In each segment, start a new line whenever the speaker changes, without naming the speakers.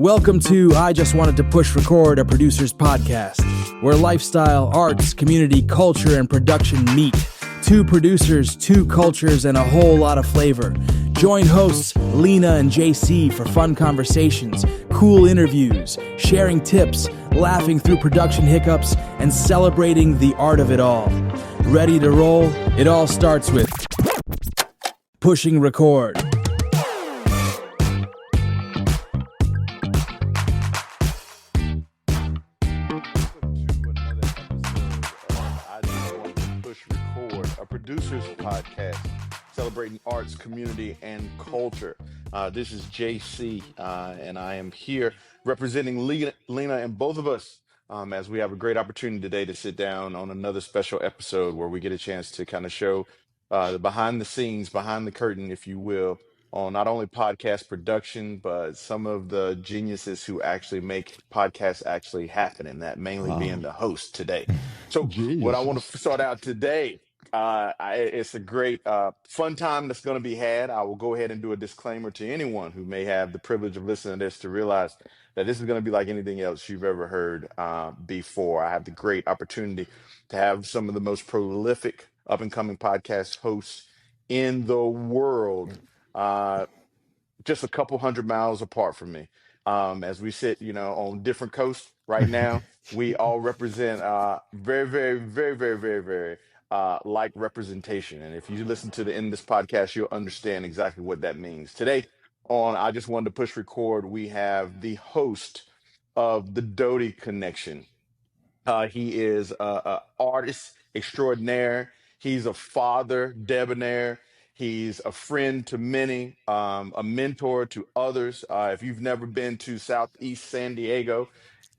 Welcome to I Just Wanted to Push Record, a producer's podcast, where lifestyle, arts, community, culture, and production meet. Two producers, two cultures, and a whole lot of flavor. Join hosts Lena and JC for fun conversations, cool interviews, sharing tips, laughing through production hiccups, and celebrating the art of it all. Ready to roll? It all starts with pushing record.
Producers podcast celebrating arts, community, and culture. This is JC, and I am here representing Lena and both of us as we have a great opportunity today to sit down on another special episode where we get a chance to kind of show the behind the scenes, behind the curtain, if you will, on not only podcast production, but some of the geniuses who actually make podcasts actually happen, and that mainly being the host today. So what I want to start out today, it's a great fun time that's going to be had. I will go ahead and do a disclaimer to anyone who may have the privilege of listening to this to realize that this is going to be like anything else you've ever heard before. I have the great opportunity to have some of the most prolific up-and-coming podcast hosts in the world just a couple hundred miles apart from me. As we sit, on different coasts right now, we all represent very, very, very, very, very, very like representation. And if you listen to the end of this podcast, you'll understand exactly what that means. Today on I Just Wanted to Push Record, we have the host of the Doty Connection. He is an artist extraordinaire. He's a father debonair. He's a friend to many, a mentor to others. If you've never been to Southeast San Diego,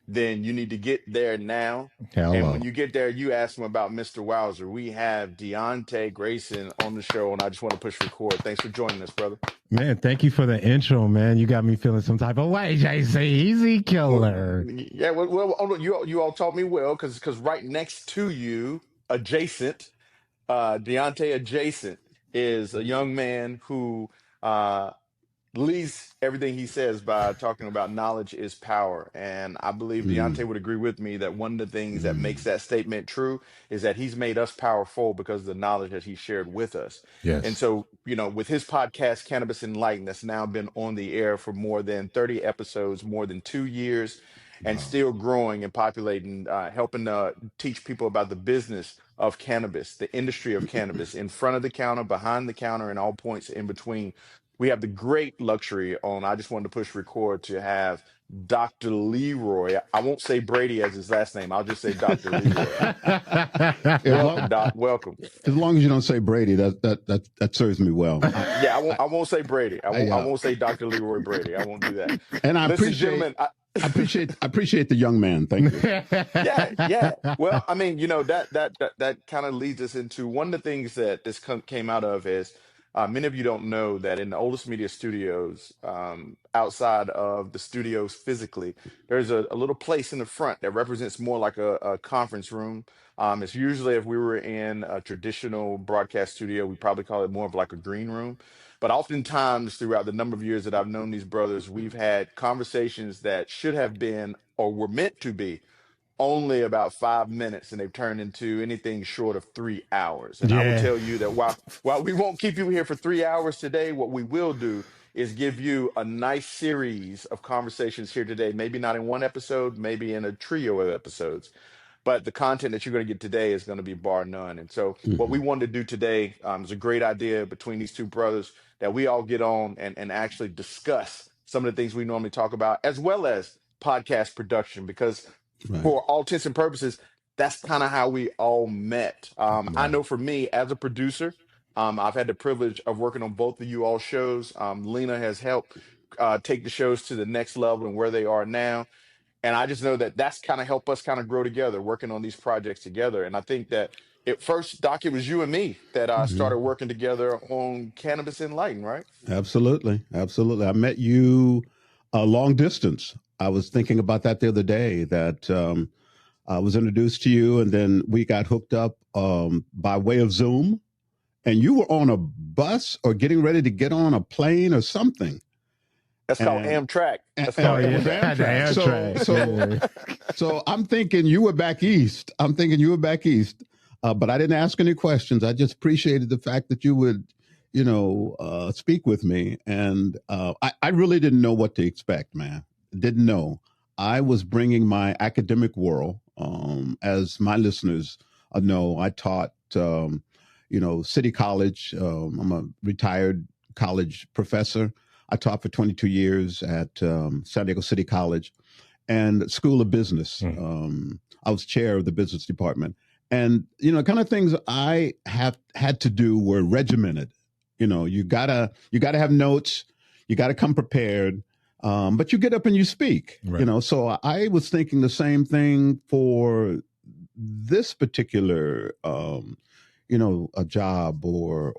then you need to get there now.
Hello.
And when you get there, you ask him about Mr. Wowzer. We have Diannte, Grayson on the show, and I just want to push record. Thanks for joining us, brother.
Man, thank you for the intro, man. You got me feeling some type of way, JC. Easy killer.
Well, you all taught me well because right next to you, adjacent, Diannte adjacent, is a young man who leads everything he says by talking about knowledge is power. And I believe Diannte would agree with me that one of the things that makes that statement true is that he's made us powerful because of the knowledge that he shared with us.
Yes.
And so, with his podcast, Cannabis Enlightened, that's now been on the air for more than 30 episodes, more than 2 years, and still growing and populating, helping teach people about the business of cannabis, the industry of cannabis, in front of the counter, behind the counter, and all points in between. We have the great luxury on I Just Wanted to Push Record to have Dr. Leroy. I won't say Brady as his last name. I'll just say Dr. Leroy. Welcome, Doc. Welcome.
As long as you don't say Brady, that serves me well.
I won't say Brady. I won't say Dr. Leroy Brady. I won't do that.
And I appreciate the young man. Thank you.
Yeah. Well, I mean, that kind of leads us into one of the things that this came out of is many of you don't know that in the Olas Media studios, outside of the studios physically, there's a little place in the front that represents more like a conference room. It's usually, if we were in a traditional broadcast studio, we probably call it more of like a green room. But oftentimes throughout the number of years that I've known these brothers, we've had conversations that should have been or were meant to be only about 5 minutes, and they've turned into anything short of 3 hours. And I will tell you that while we won't keep you here for 3 hours today, what we will do is give you a nice series of conversations here today, maybe not in one episode, maybe in a trio of episodes. But the content that you're going to get today is going to be bar none. And so what we wanted to do today is a great idea between these two brothers that we all get on and actually discuss some of the things we normally talk about, as well as podcast production, because for all intents and purposes, that's kind of how we all met. I know for me as a producer, I've had the privilege of working on both of you all shows. Lena has helped take the shows to the next level and where they are now. And I just know that that's kind of helped us kind of grow together, working on these projects together. And I think that at first, Doc, it was you and me that started working together on Cannabis Enlightened, right?
Absolutely. I met you long distance. I was thinking about that the other day, that I was introduced to you, and then we got hooked up by way of Zoom. And you were on a bus or getting ready to get on a plane or something.
That's called
And-
Amtrak. That's
and-
called
it was
yeah, the
Amtrak.
Amtrak.
So I'm thinking you were back east. But I didn't ask any questions. I just appreciated the fact that you would, speak with me. And I really didn't know what to expect, man. Didn't know. I was bringing my academic world. As my listeners know, I taught, City College. I'm a retired college professor. I taught for 22 years at San Diego City College and School of Business. I was chair of the business department. And, kind of things I have had to do were regimented. You gotta have notes. You gotta come prepared. But you get up and you speak,
Right.
So I was thinking the same thing for this particular, a job or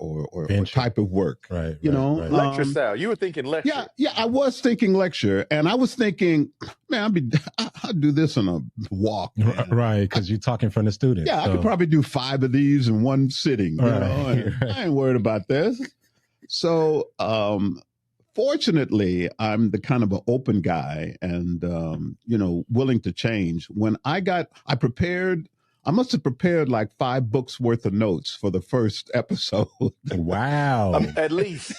type of work,
Right.
right.
Lecture style. You were thinking lecture.
Yeah, I was thinking lecture, and I was thinking, man, I'll do this on a walk, man.
Right, because you're talking from the students.
Yeah, I could probably do 5 of these in one sitting. And I ain't worried about this. So, fortunately, I'm the kind of an open guy and, willing to change. When I must have prepared like 5 books worth of notes for the first episode.
Wow.
At least.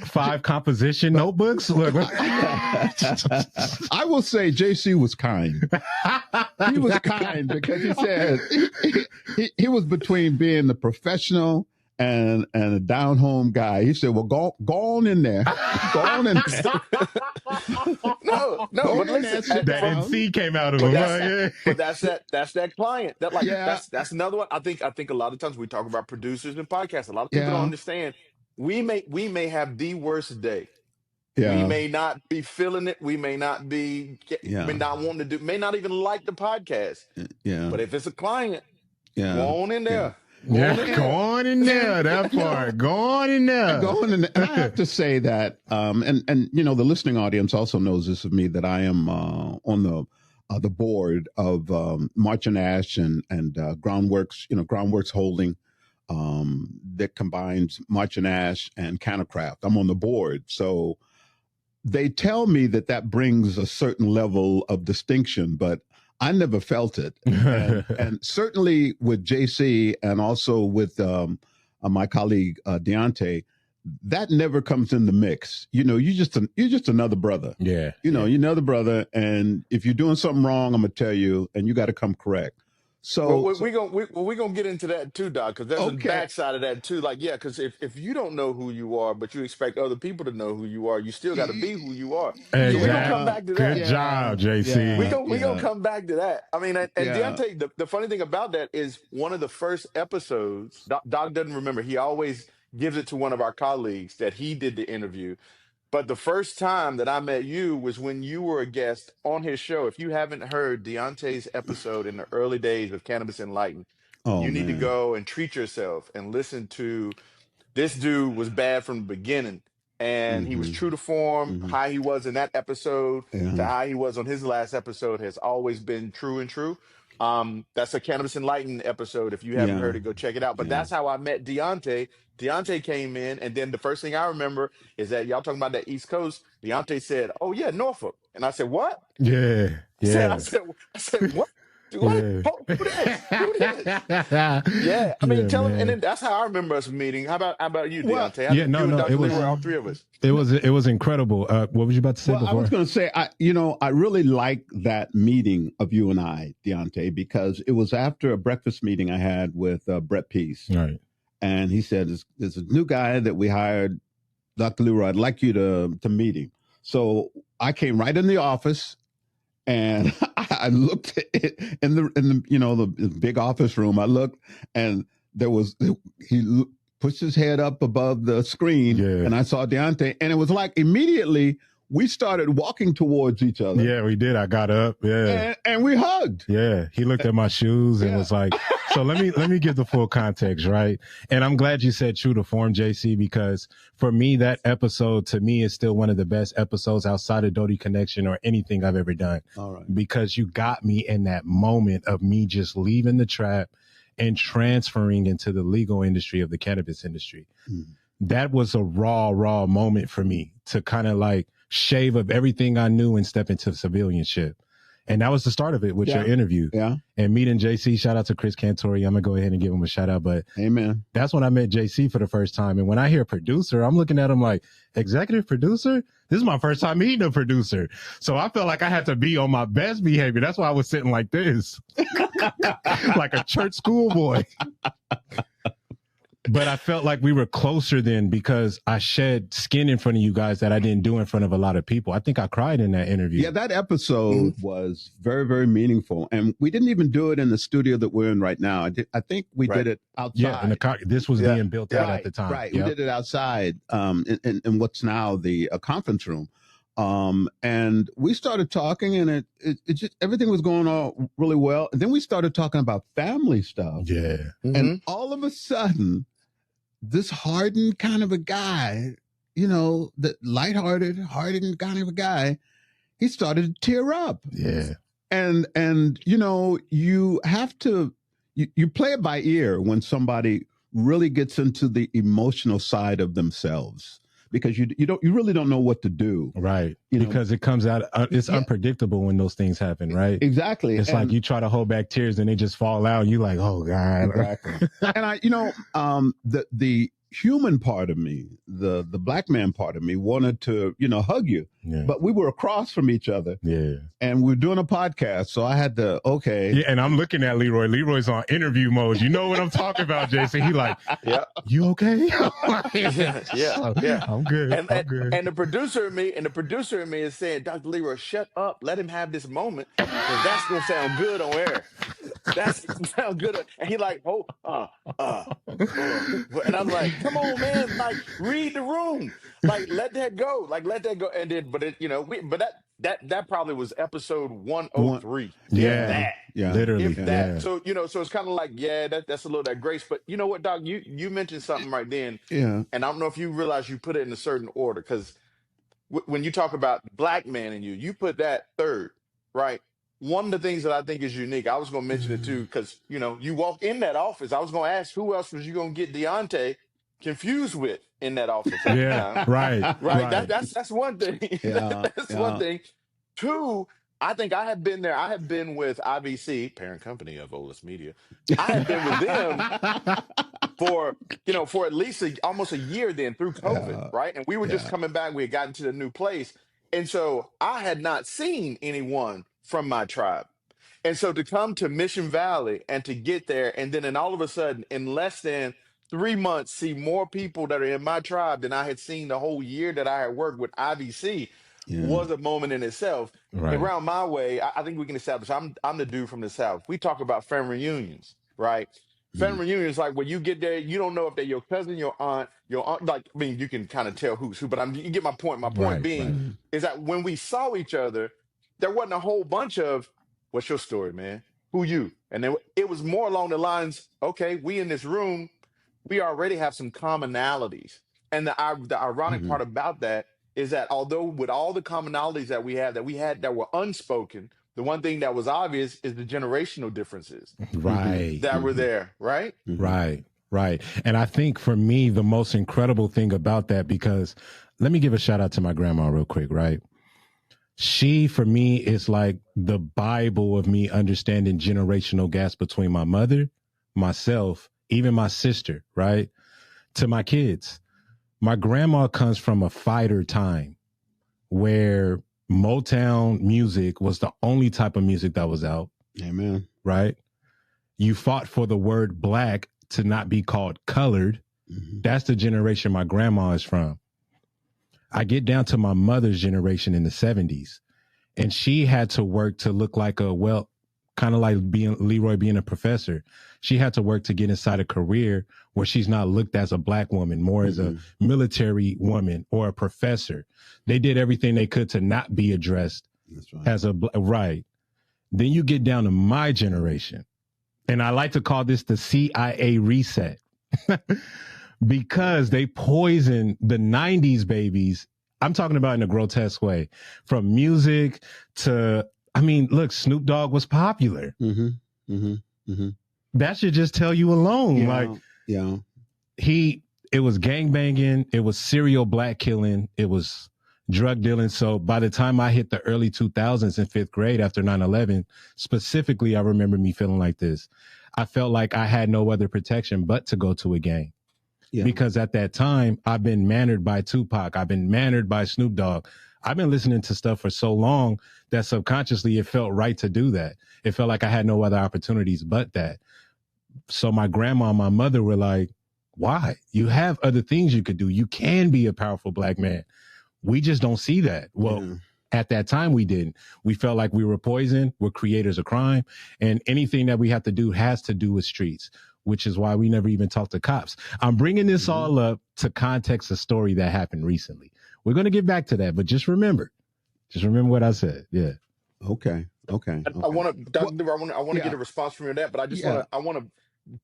5 composition notebooks? Look.
I will say JC was kind. He was kind because he said he was between being the professional and a down home guy. He said, well, go on in there. Go on in there.
No, but listen,
That NC came out of him.
but that's that client. That's another one. I think a lot of times we talk about producers and podcasts. A lot of people don't understand. We may have the worst day.
Yeah.
We may not be feeling it. We may not be may not want to do, may not even like the podcast.
Yeah.
But if it's a client,
yeah.
go on in there.
Yeah, go on in there. That part. Go on in there.
Go on in there. And I have to say that, and the listening audience also knows this of me, that I am on the board of March and Ash and Groundworks, Groundworks Holding, that combines March and Ash and Canacraft. I'm on the board. So they tell me that brings a certain level of distinction, but I never felt it. And certainly with JC and also with my colleague Diannte, that never comes in the mix. You're just another brother.
Yeah.
You're another brother. And if you're doing something wrong, I'm going to tell you, and you got to come correct. So
we're gonna get into that too, Doc, because there's a backside of that too. Like, yeah, because if you don't know who you are, but you expect other people to know who you are, you still got to be who you are.
Exactly.
So we're gonna come back to that.
Good job, JC.
We're gonna come back to that. I mean, and Diannte, the funny thing about that is one of the first episodes. Doc doesn't remember. He always gives it to one of our colleagues that he did the interview. But the first time that I met you was when you were a guest on his show. If you haven't heard Diante's episode in the early days of Cannabis Enlightened, you need to go and treat yourself and listen to. This dude was bad from the beginning, and he was true to form. How he was in that episode to how he was on his last episode has always been true and true. That's a Cannabis Enlightened episode. If you haven't heard it, go check it out. But that's how I met Diannte. Diannte came in, and then the first thing I remember is that y'all talking about that East Coast. Diannte said, "Oh yeah, Norfolk," and I said, "What?"
Yeah.
I said, "What? What?
Yeah.
Who this? Yeah, I mean, tell him, and then that's how I remember us meeting. How about you, Diannte?
It was
all 3 of us.
It was incredible. What was you about to say before?
I was going to say, I really like that meeting of you and I, Diannte, because it was after a breakfast meeting I had with Brett Peace.
Right.
And he said, there's a new guy that we hired, Dr. Leroy. I'd like you to meet him. So I came right in the office, and I looked in the big office room. I looked, and he pushed his head up above the screen, and I saw Diannte, and it was like immediately we started walking towards each other.
Yeah, we did. I got up. Yeah,
and we hugged.
Yeah, he looked at my shoes and was like, "So let me give the full context, right?" And I'm glad you said true to form, JC, because for me, that episode to me is still one of the best episodes outside of Doty Connection or anything I've ever done.
All right,
because you got me in that moment of me just leaving the trap and transferring into the legal industry of the cannabis industry. that was a raw moment for me to kind of like shave of everything I knew and step into civilianship. And that was the start of it with your interview.
Yeah.
And meeting JC, shout out to Chris Cantori. I'm going to go ahead and give him a shout out. But
amen.
That's when I met JC for the first time. And when I hear producer, I'm looking at him like, executive producer? This is my first time meeting a producer. So I felt like I had to be on my best behavior. That's why I was sitting like this, like a church schoolboy. But I felt like we were closer then because I shed skin in front of you guys that I didn't do in front of a lot of people. I think I cried in that interview.
Yeah, that episode was very, very meaningful. And we didn't even do it in the studio that we're in right now. I think we did it outside.
Yeah, and this was being built out at the time.
Right, we did it outside in what's now the conference room. And we started talking and it just, everything was going on really well. And then we started talking about family stuff.
Yeah.
And all of a sudden, this hardened kind of a guy, you know, the lighthearted, hardened kind of a guy, he started to tear up.
Yeah.
And you know, you have to, you play it by ear when somebody really gets into the emotional side of themselves, because you really don't know what to do.
Right.
You know?
Because it comes out, it's unpredictable when those things happen, right?
Exactly.
It's like you try to hold back tears and they just fall out and you're like, oh God.
Exactly. And the human part of me, the black man part of me wanted to, hug you, but we were across from each other.
Yeah.
And we were doing a podcast. So I had to, okay.
Yeah. And I'm looking at Leroy. Leroy's on interview mode. You know what I'm talking about, Jason. He like, yeah, you okay?
Yeah.
I'm good. I'm good.
And the producer in me is saying, Dr. Leroy, shut up. Let him have this moment. Because that's going to sound good on air. That's going to sound good. And he like, and I'm like, come on, man. Like, read the room. Like, let that go. And then, that probably was episode 103.
Yeah. Literally.
Yeah. So, so it's kind of like, that's a little that grace. But you know what, Doc, you mentioned something right then.
Yeah.
And I don't know if you realize you put it in a certain order, because when you talk about black man in you put that third, right? One of the things that I think is unique, I was going to mention it too, because, you walk in that office. I was going to ask, who else was you going to get Diannte confused with in that office?
Yeah, right.
That's one thing.
Yeah,
that's one thing. Two, I think I have been there. I have been with IBC, parent company of Olas Media. I have been with them for at least almost a year then, through COVID, right? And we were just coming back. We had gotten to the new place. And so I had not seen anyone from my tribe. And so to come to Mission Valley and to get there, and then all of a sudden, in less than 3 months, see more people that are in my tribe than I had seen the whole year that I had worked with IBC was a moment in itself.
Right.
Around my way, I think we can establish I'm the dude from the South. We talk about family reunions, right? Family reunions, like when you get there, you don't know if they're your cousin, your aunt, like, I mean, you can kind of tell who's who, but you get my point. My point being is that when we saw each other, there wasn't a whole bunch of, what's your story, man? Who you? And then it was more along the lines, okay, we in this room, we already have some commonalities. And the ironic part about that is that although with all the commonalities that we had that were unspoken, the one thing that was obvious is the generational differences that were there, right?
Right. And I think for me, the most incredible thing about that, because let me give a shout out to my grandma real quick, right? She, for me, is like the Bible of me understanding generational gaps between my mother, myself, even my sister, right? To my kids. My grandma comes from a fighter time where Motown music was the only type of music that was out.
Amen.
Right? You fought for the word black to not be called colored. That's the generation my grandma is from. I get down to my mother's generation in the 70s, and she had to work to look like kind of like Leroy being a professor. She had to work to get inside a career where she's not looked as a black woman, more as a military woman or a professor. They did everything they could to not be addressed as a right. Then you get down to my generation, and I like to call this the CIA reset because they poisoned the 90s babies. I'm talking about in a grotesque way, from music to, look, Snoop Dogg was popular. That should just tell you alone. it was gangbanging, it was serial black killing, it was drug dealing. So by the time I hit the early 2000s in 5th grade after 9/11, specifically, I remember me feeling like this. I felt like I had no other protection but to go to a gang. Yeah. Because at that time, I've been mannered by Tupac. I've been mannered by Snoop Dogg. I've been listening to stuff for so long that subconsciously it felt right to do that. It felt like I had no other opportunities but that. So my grandma and my mother were like, why? You have other things you could do. You can be a powerful black man. We just don't see that. Well, at that time we didn't. We felt like we were poison. We're creators of crime. And anything that we have to do has to do with streets, which is why we never even talked to cops. I'm bringing this all up to context a story that happened recently. We're going to get back to that, but just remember what I said. Yeah.
Okay.
I want to get a response from you on that, but I want to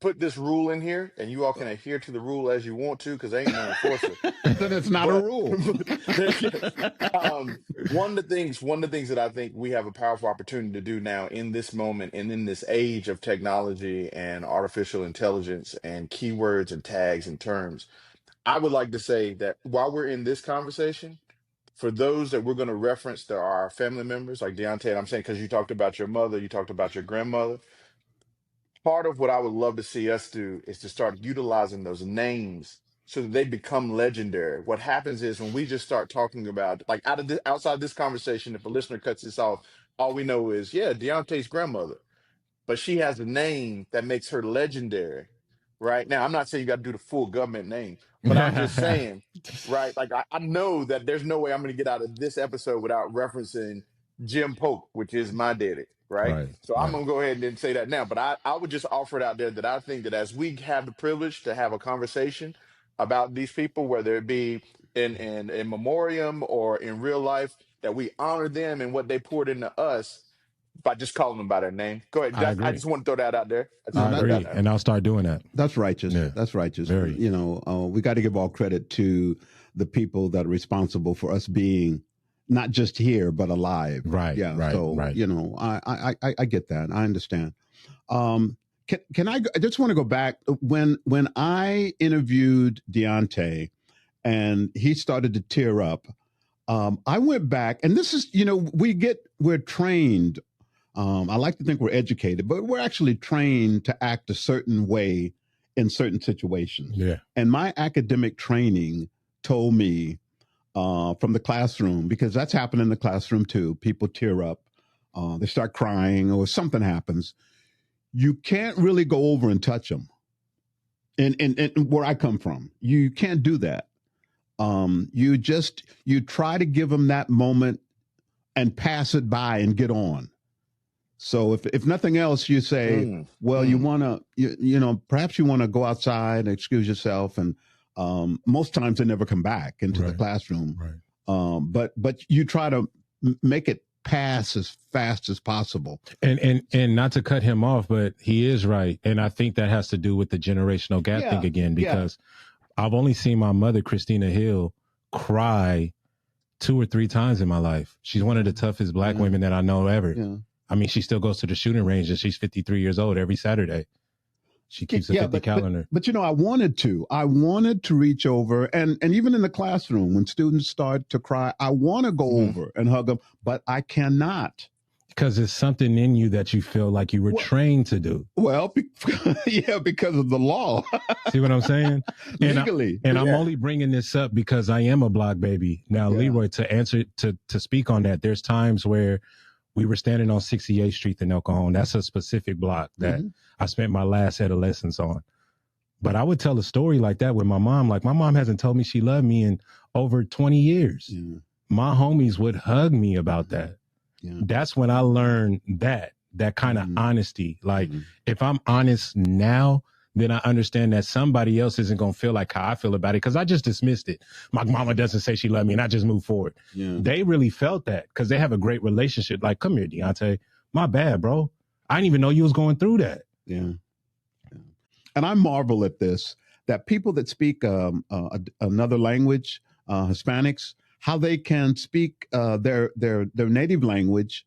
put this rule in here, and you all can adhere to the rule as you want to, because ain't no enforcer.
Then it's not a rule.
One of the things that I think we have a powerful opportunity to do now in this moment and in this age of technology and artificial intelligence and keywords and tags and terms, I would like to say that while we're in this conversation, for those that we're going to reference, there are our family members like Diannte, and I'm saying because you talked about your mother, you talked about your grandmother. Part of what I would love to see us do is to start utilizing those names so that they become legendary. What happens is when we just start talking about, like outside this conversation, if a listener cuts this off, all we know is, yeah, Deontay's grandmother, but she has a name that makes her legendary. Right now, I'm not saying you got to do the full government name, but I'm just saying, right? Like I know that there's no way I'm going to get out of this episode without referencing Jim Polk, which is my daddy, right? So I'm going to go ahead and say that now. But I would just offer it out there that I think that as we have the privilege to have a conversation about these people, whether it be in memoriam or in real life, that we honor them and what they poured into us by just calling them by their name. Go ahead. I just want to throw that out there.
I agree, and I'll start doing that.
That's righteous.
Yeah.
That's righteous.
Very.
You know, we got to give all credit to the people that are responsible for us being not just here but alive.
Right.
Yeah.
Right.
So
right.
you know, I get that. I understand. Can I just want to go back when I interviewed Diannte and he started to tear up. I went back, and this is, you know, we're trained. I like to think we're educated, but we're actually trained to act a certain way in certain situations.
Yeah.
And my academic training told me from the classroom, because that's happened in the classroom too. People tear up, they start crying, or something happens. You can't really go over and touch them. And where I come from, you can't do that. You try to give them that moment and pass it by and get on. So if nothing else, you say, you want to, you know, perhaps you want to go outside and excuse yourself. And most times they never come back into the classroom.
Right.
But you try to make it pass as fast as possible.
And not to cut him off, but he is right. And I think that has to do with the generational gap thing again, because I've only seen my mother, Christina Hill, cry 2 or 3 times in my life. She's one of the toughest black women that I know ever. Yeah. I mean, she still goes to the shooting range, and she's 53 years old every Saturday. She keeps a 50 calendar.
But you know, I wanted to reach over and even in the classroom when students start to cry, I want to go over and hug them, but I cannot.
Because it's something in you that you feel like you were trained to do.
Well, because of the law.
See what I'm saying?
Legally.
And I'm only bringing this up because I am a block baby. Now, Leroy, to speak on that, there's times where we were standing on 68th Street in El Cajon. That's a specific block that I spent my last adolescence on. But I would tell a story like that with my mom. Like, my mom hasn't told me she loved me in over 20 years. Yeah. My homies would hug me about that. Yeah. That's when I learned that kind of honesty. Like, if I'm honest now, then I understand that somebody else isn't going to feel like how I feel about it, because I just dismissed it. My mama doesn't say she loved me, and I just moved forward. Yeah. They really felt that because they have a great relationship. Like, come here, Diannte. My bad, bro. I didn't even know you was going through that.
Yeah. And I marvel at this, that people that speak another language, Hispanics, how they can speak their native language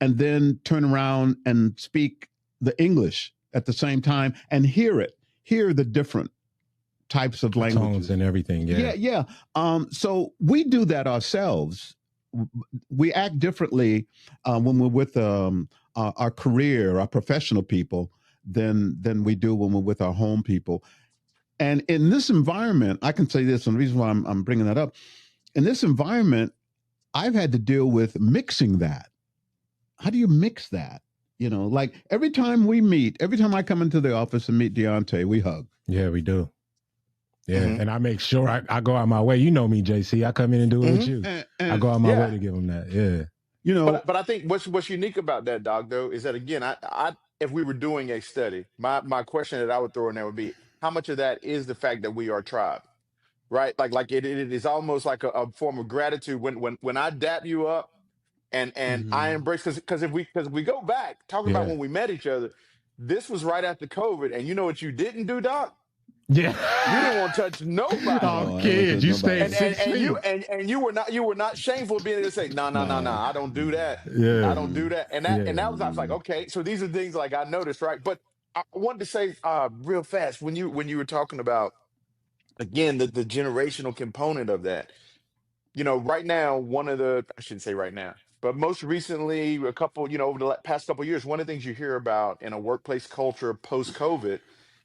and then turn around and speak the English at the same time and hear the different types of languages
tones and everything. Yeah.
So we do that ourselves. We act differently when we're with our career, our professional people, than we do when we're with our home people. And in this environment, I can say this, and the reason why I'm bringing that up, in this environment, I've had to deal with mixing that. How do you mix that? Like every time we meet, every time I come into the office and meet Diannte, we hug.
Yeah, we do. Yeah, and I make sure I go out my way. You know me, JC. I come in and do it with you. I go out my way to give them that. Yeah.
But I think what's unique about that, Doc, though, is that again, I if we were doing a study, my question that I would throw in there would be, how much of that is the fact that we are a tribe, right? Like it is almost like a form of gratitude when I dap you up and I embrace, because if we go back talking about when we met each other, this was right after COVID, and you know what you didn't do, Doc?
Yeah,
you didn't want to touch nobody.
Oh, kids, you stayed 6 feet.
And you were not shameful of being able to say, no, I don't do that.
Yeah,
I don't do that. And that was, I was like, okay, so these are things like I noticed, right? But I wanted to say real fast, when you were talking about, again, the generational component of that, right now, I shouldn't say right now, but most recently, a couple, over the past couple of years, one of the things you hear about in a workplace culture post-COVID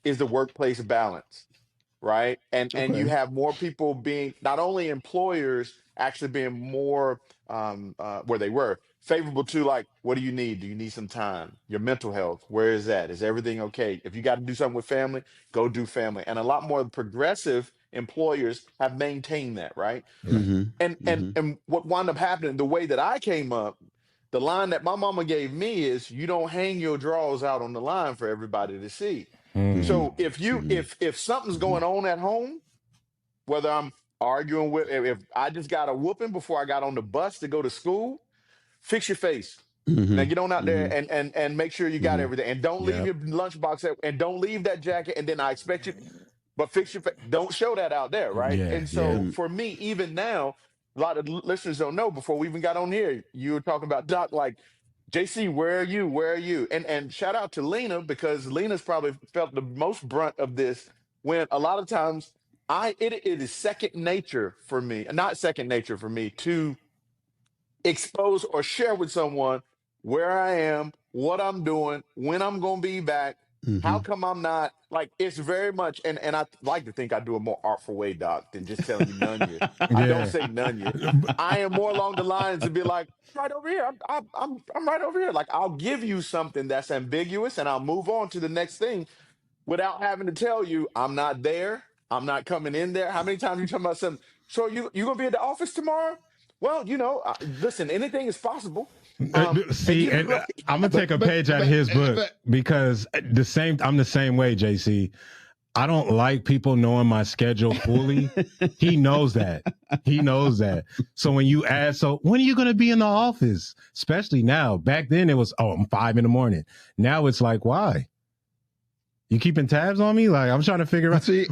is the workplace balance, right? And you have more people being, not only employers actually being more where they were favorable to, like, what do you need? Do you need some time? Your mental health, where is that? Is everything okay? If you got to do something with family, go do family. And a lot more progressive employers have maintained that, right? And what wound up happening, the way that I came up, the line that my mama gave me is, you don't hang your drawers out on the line for everybody to see. So if something's going on at home, whether I'm arguing with, if I just got a whooping before I got on the bus to go to school, fix your face. Now get on out there and make sure you got everything, and don't leave your lunchbox and don't leave that jacket. And then I expect you, but fix your face. Don't show that out there, right? And so for me, even now, a lot of listeners don't know. Before we even got on here, you were talking about, Doc, like, JC, where are you? Where are you? And shout out to Lena, because Lena's probably felt the most brunt of this, when a lot of times it is second nature for me, not second nature for me, to expose or share with someone where I am, what I'm doing, when I'm going to be back. How come I'm not, like, it's very much, and I like to think I do a more artful way, Doc, than just telling you none yet. I don't say none yet. I am more along the lines to be like, right over here. I'm right over here. Like, I'll give you something that's ambiguous and I'll move on to the next thing without having to tell you I'm not there. I'm not coming in there. How many times you talking about something? So you gonna be at the office tomorrow? Well, listen, anything is possible.
See, and I'm gonna take a page out of his book, because I'm the same way, JC. I don't like people knowing my schedule fully. He knows that. So when you ask, so when are you going to be in the office? Especially now. Back then it was, I'm 5 a.m. Now it's like, why? You keeping tabs on me? Like, I'm trying to figure out.
See,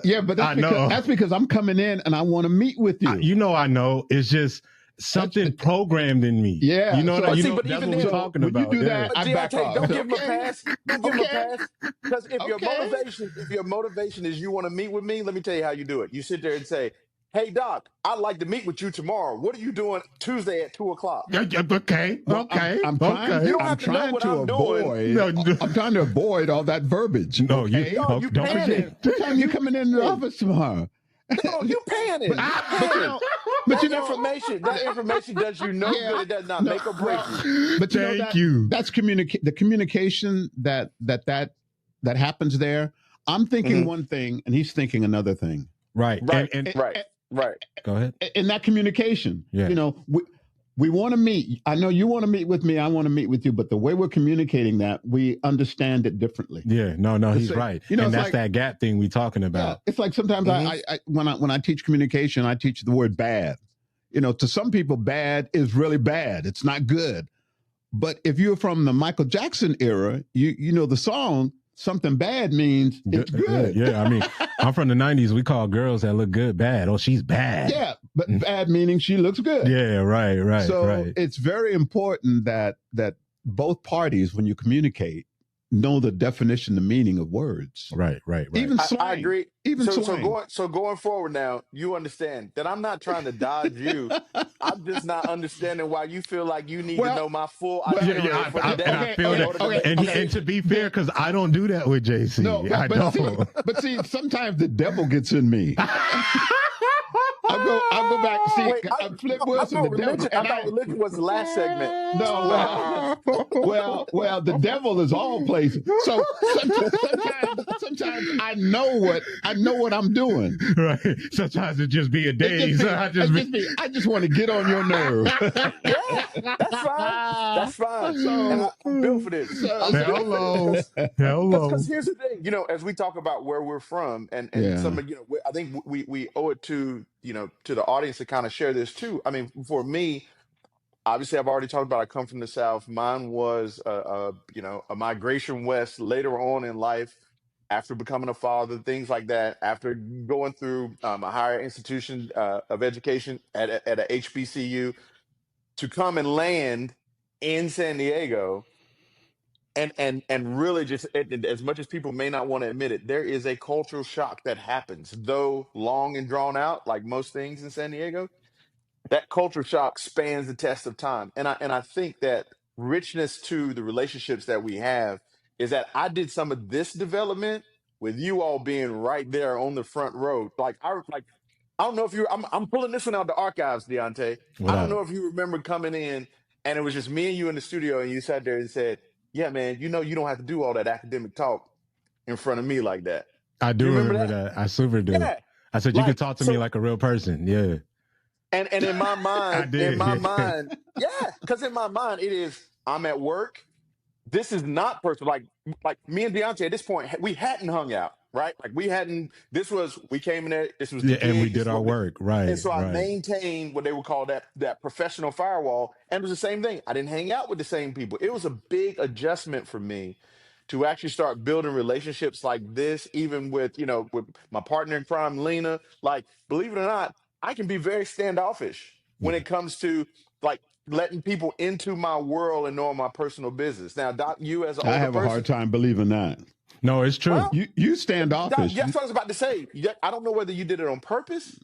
yeah, but that's because I'm coming in and I want to meet with you.
I know. It's just something programmed in me.
Yeah.
You know what
that's
what we're talking about.
When you do that, I back off.
Don't give him a pass. Don't give him a pass. Because if your motivation is you want to meet with me, let me tell you how you do it. You sit there and say, hey, Doc, I'd like to meet with you tomorrow. What are you doing Tuesday at 2:00?
Okay.
Well, I'm trying,
you don't have to know what I'm doing.
I'm trying to avoid all that verbiage.
No,
okay?
you don't forget.
What time you coming in the office tomorrow?
No, you paying it. But that information does you no good. It does not make or break you.
But that's the communication that happens there. I'm thinking one thing and he's thinking another thing.
Right.
Right.
Go ahead.
In that communication,
yeah.
We want to meet. I know you want to meet with me. I want to meet with you. But the way we're communicating that, we understand it differently.
Yeah. No, he's right. And that's like, that gap thing we talking about.
Yeah, it's like sometimes when I teach communication, I teach the word bad. To some people, bad is really bad. It's not good. But if you're from the Michael Jackson era, you know the song, something bad means it's good.
Yeah, I mean, I'm from the 90s. We call girls that look good bad. Oh, she's bad.
Yeah, but bad meaning she looks good.
Yeah, right.
So it's very important that both parties, when you communicate, know the definition, the meaning of words.
Right.
Even slang.
I agree.
Even
So
slang.
going forward now, you understand that I'm not trying to dodge you. I'm just not understanding why you feel like you need to know my full itinerary for the day.
And I feel that. And to be fair, because I don't do that with JC.
No,
I don't.
See, sometimes the devil gets in me. I'll go back. See, I flip Wilson, the devil.
I thought religion was the last segment.
No, well, the devil is all places. So sometimes I know what I'm doing.
Right. Sometimes it just be a daze. I
just want to get on your nerve.
Yeah, that's fine. So I'm built for this.
Hello.
Because here's the thing, as we talk about where we're from, and some of I think we owe it to to the audience to kind of share this too. I mean, for me, obviously, I've already talked about I come from the South. Mine was a migration west later on in life, after becoming a father, things like that. After going through a higher institution of education at a HBCU, to come and land in San Diego. And really just as much as people may not want to admit it, there is a cultural shock that happens, though long and drawn out, like most things in San Diego. That culture shock spans the test of time. And I think that richness to the relationships that we have is that I did some of this development with you all being right there on the front row. I don't know if I'm pulling this one out of the archives, Diannte. I don't know if you remember coming in and it was just me and you in the studio and you sat there and said, yeah, man, you don't have to do all that academic talk in front of me like that.
I do remember that. I super do. Yeah. I said, you can talk to me like a real person. Yeah.
And in my mind, yeah, because in my mind, it is, I'm at work. This is not personal. Like me and Diannte at this point, we hadn't hung out, right? Like we came in there, this was the gig,
and we did our work, right?
And so I maintained what they would call that professional firewall, and it was the same thing. I didn't hang out with the same people. It was a big adjustment for me to actually start building relationships like this, even with with my partner in crime, Lena. Like, believe it or not, I can be very standoffish when it comes to letting people into my world and knowing my personal business. Now, Doc, you as an older
I have a hard time believing that.
No, it's true.
Well, you standoffish.
Doc, that's what I was about to say. I don't know whether you did it on purpose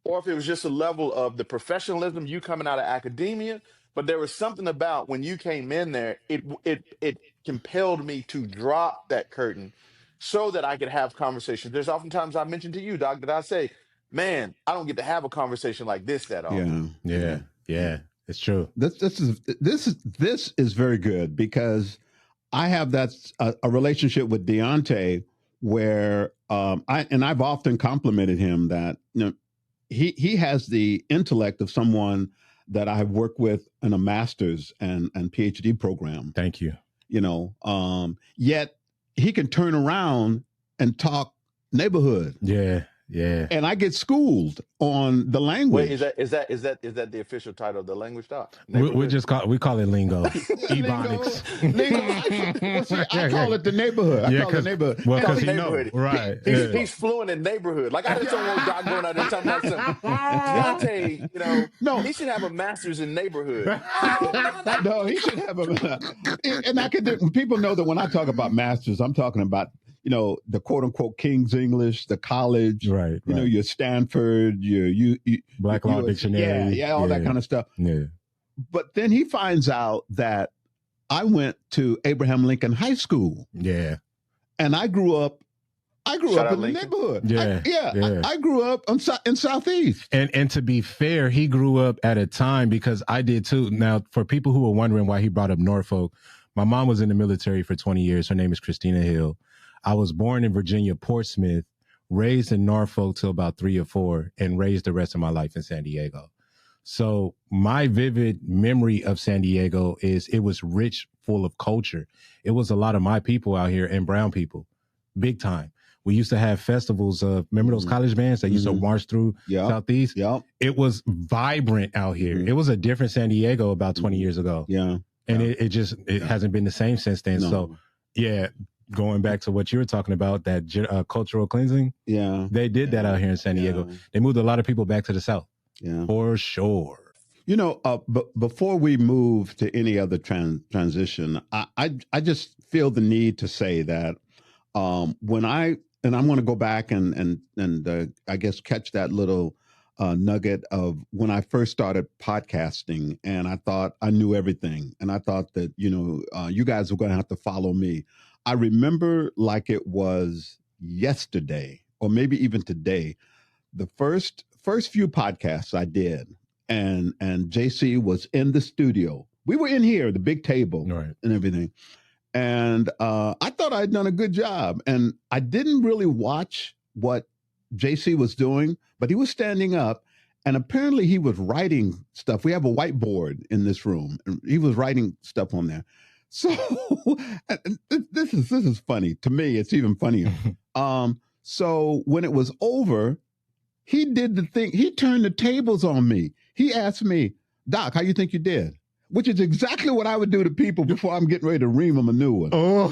or if it was just a level of the professionalism, you coming out of academia. But there was something about when you came in there, it compelled me to drop that curtain so that I could have conversations. There's oftentimes I mentioned to you, Doc, that I say, man, I don't get to have a conversation like this that often.
Yeah. It's true.
This is very good because I have a relationship with Diannte where I've often complimented him that he has the intellect of someone that I've worked with in a master's and PhD program.
Thank you.
Yet he can turn around and talk neighborhood.
Yeah.
And I get schooled on the language.
Wait, is that the official title of the language, Doc?
We call it lingo. Ebonics.
Lingo. I call it the neighborhood. I call it the neighborhood.
Well, because he knows. Right.
He's fluent in neighborhood. Like I just don't want Doc going out there talking about something. Diannte, he should have a master's in neighborhood.
No, he should have and people know that when I talk about masters, I'm talking about the quote unquote King's English, the college,
right.
Your Stanford, your
Black Law Dictionary,
all that kind of stuff.
Yeah.
But then he finds out that I went to Abraham Lincoln High School.
Yeah.
And I grew up in the neighborhood. I grew up in Southeast.
And to be fair, he grew up at a time, because I did too. Now, for people who are wondering why he brought up Norfolk, my mom was in the military for 20 years. Her name is Christina Hill. I was born in Virginia, Portsmouth, raised in Norfolk till about 3 or 4, and raised the rest of my life in San Diego. So my vivid memory of San Diego is it was rich, full of culture. It was a lot of my people out here and brown people, big time. We used to have festivals of, remember those college bands that used to march through Southeast?
Yeah.
It was vibrant out here. It was a different San Diego about 20 years ago.
Yeah.
And it hasn't been the same since then. No. So yeah, going back to what you were talking about, that cultural cleansing.
Yeah.
They did that out here in San Diego. They moved a lot of people back to the South.
Yeah.
For sure.
Before we move to any other transition, I just feel the need to say that when I'm going to go back and I guess catch that little nugget of when I first started podcasting, and I thought I knew everything, and I thought that you guys were going to have to follow me. I remember like it was yesterday, or maybe even today, the first few podcasts I did, and JC was in the studio. We were in here, the big table,
right,
and everything. And I thought I'd done a good job. And I didn't really watch what JC was doing, but he was standing up, and apparently he was writing stuff. We have a whiteboard in this room, and he was writing stuff on there. So this is funny. To me, it's even funnier. So when it was over, he did the thing. He turned the tables on me. He asked me, "Doc, how you think you did?" Which is exactly what I would do to people before I'm getting ready to ream them a new one.
Oh.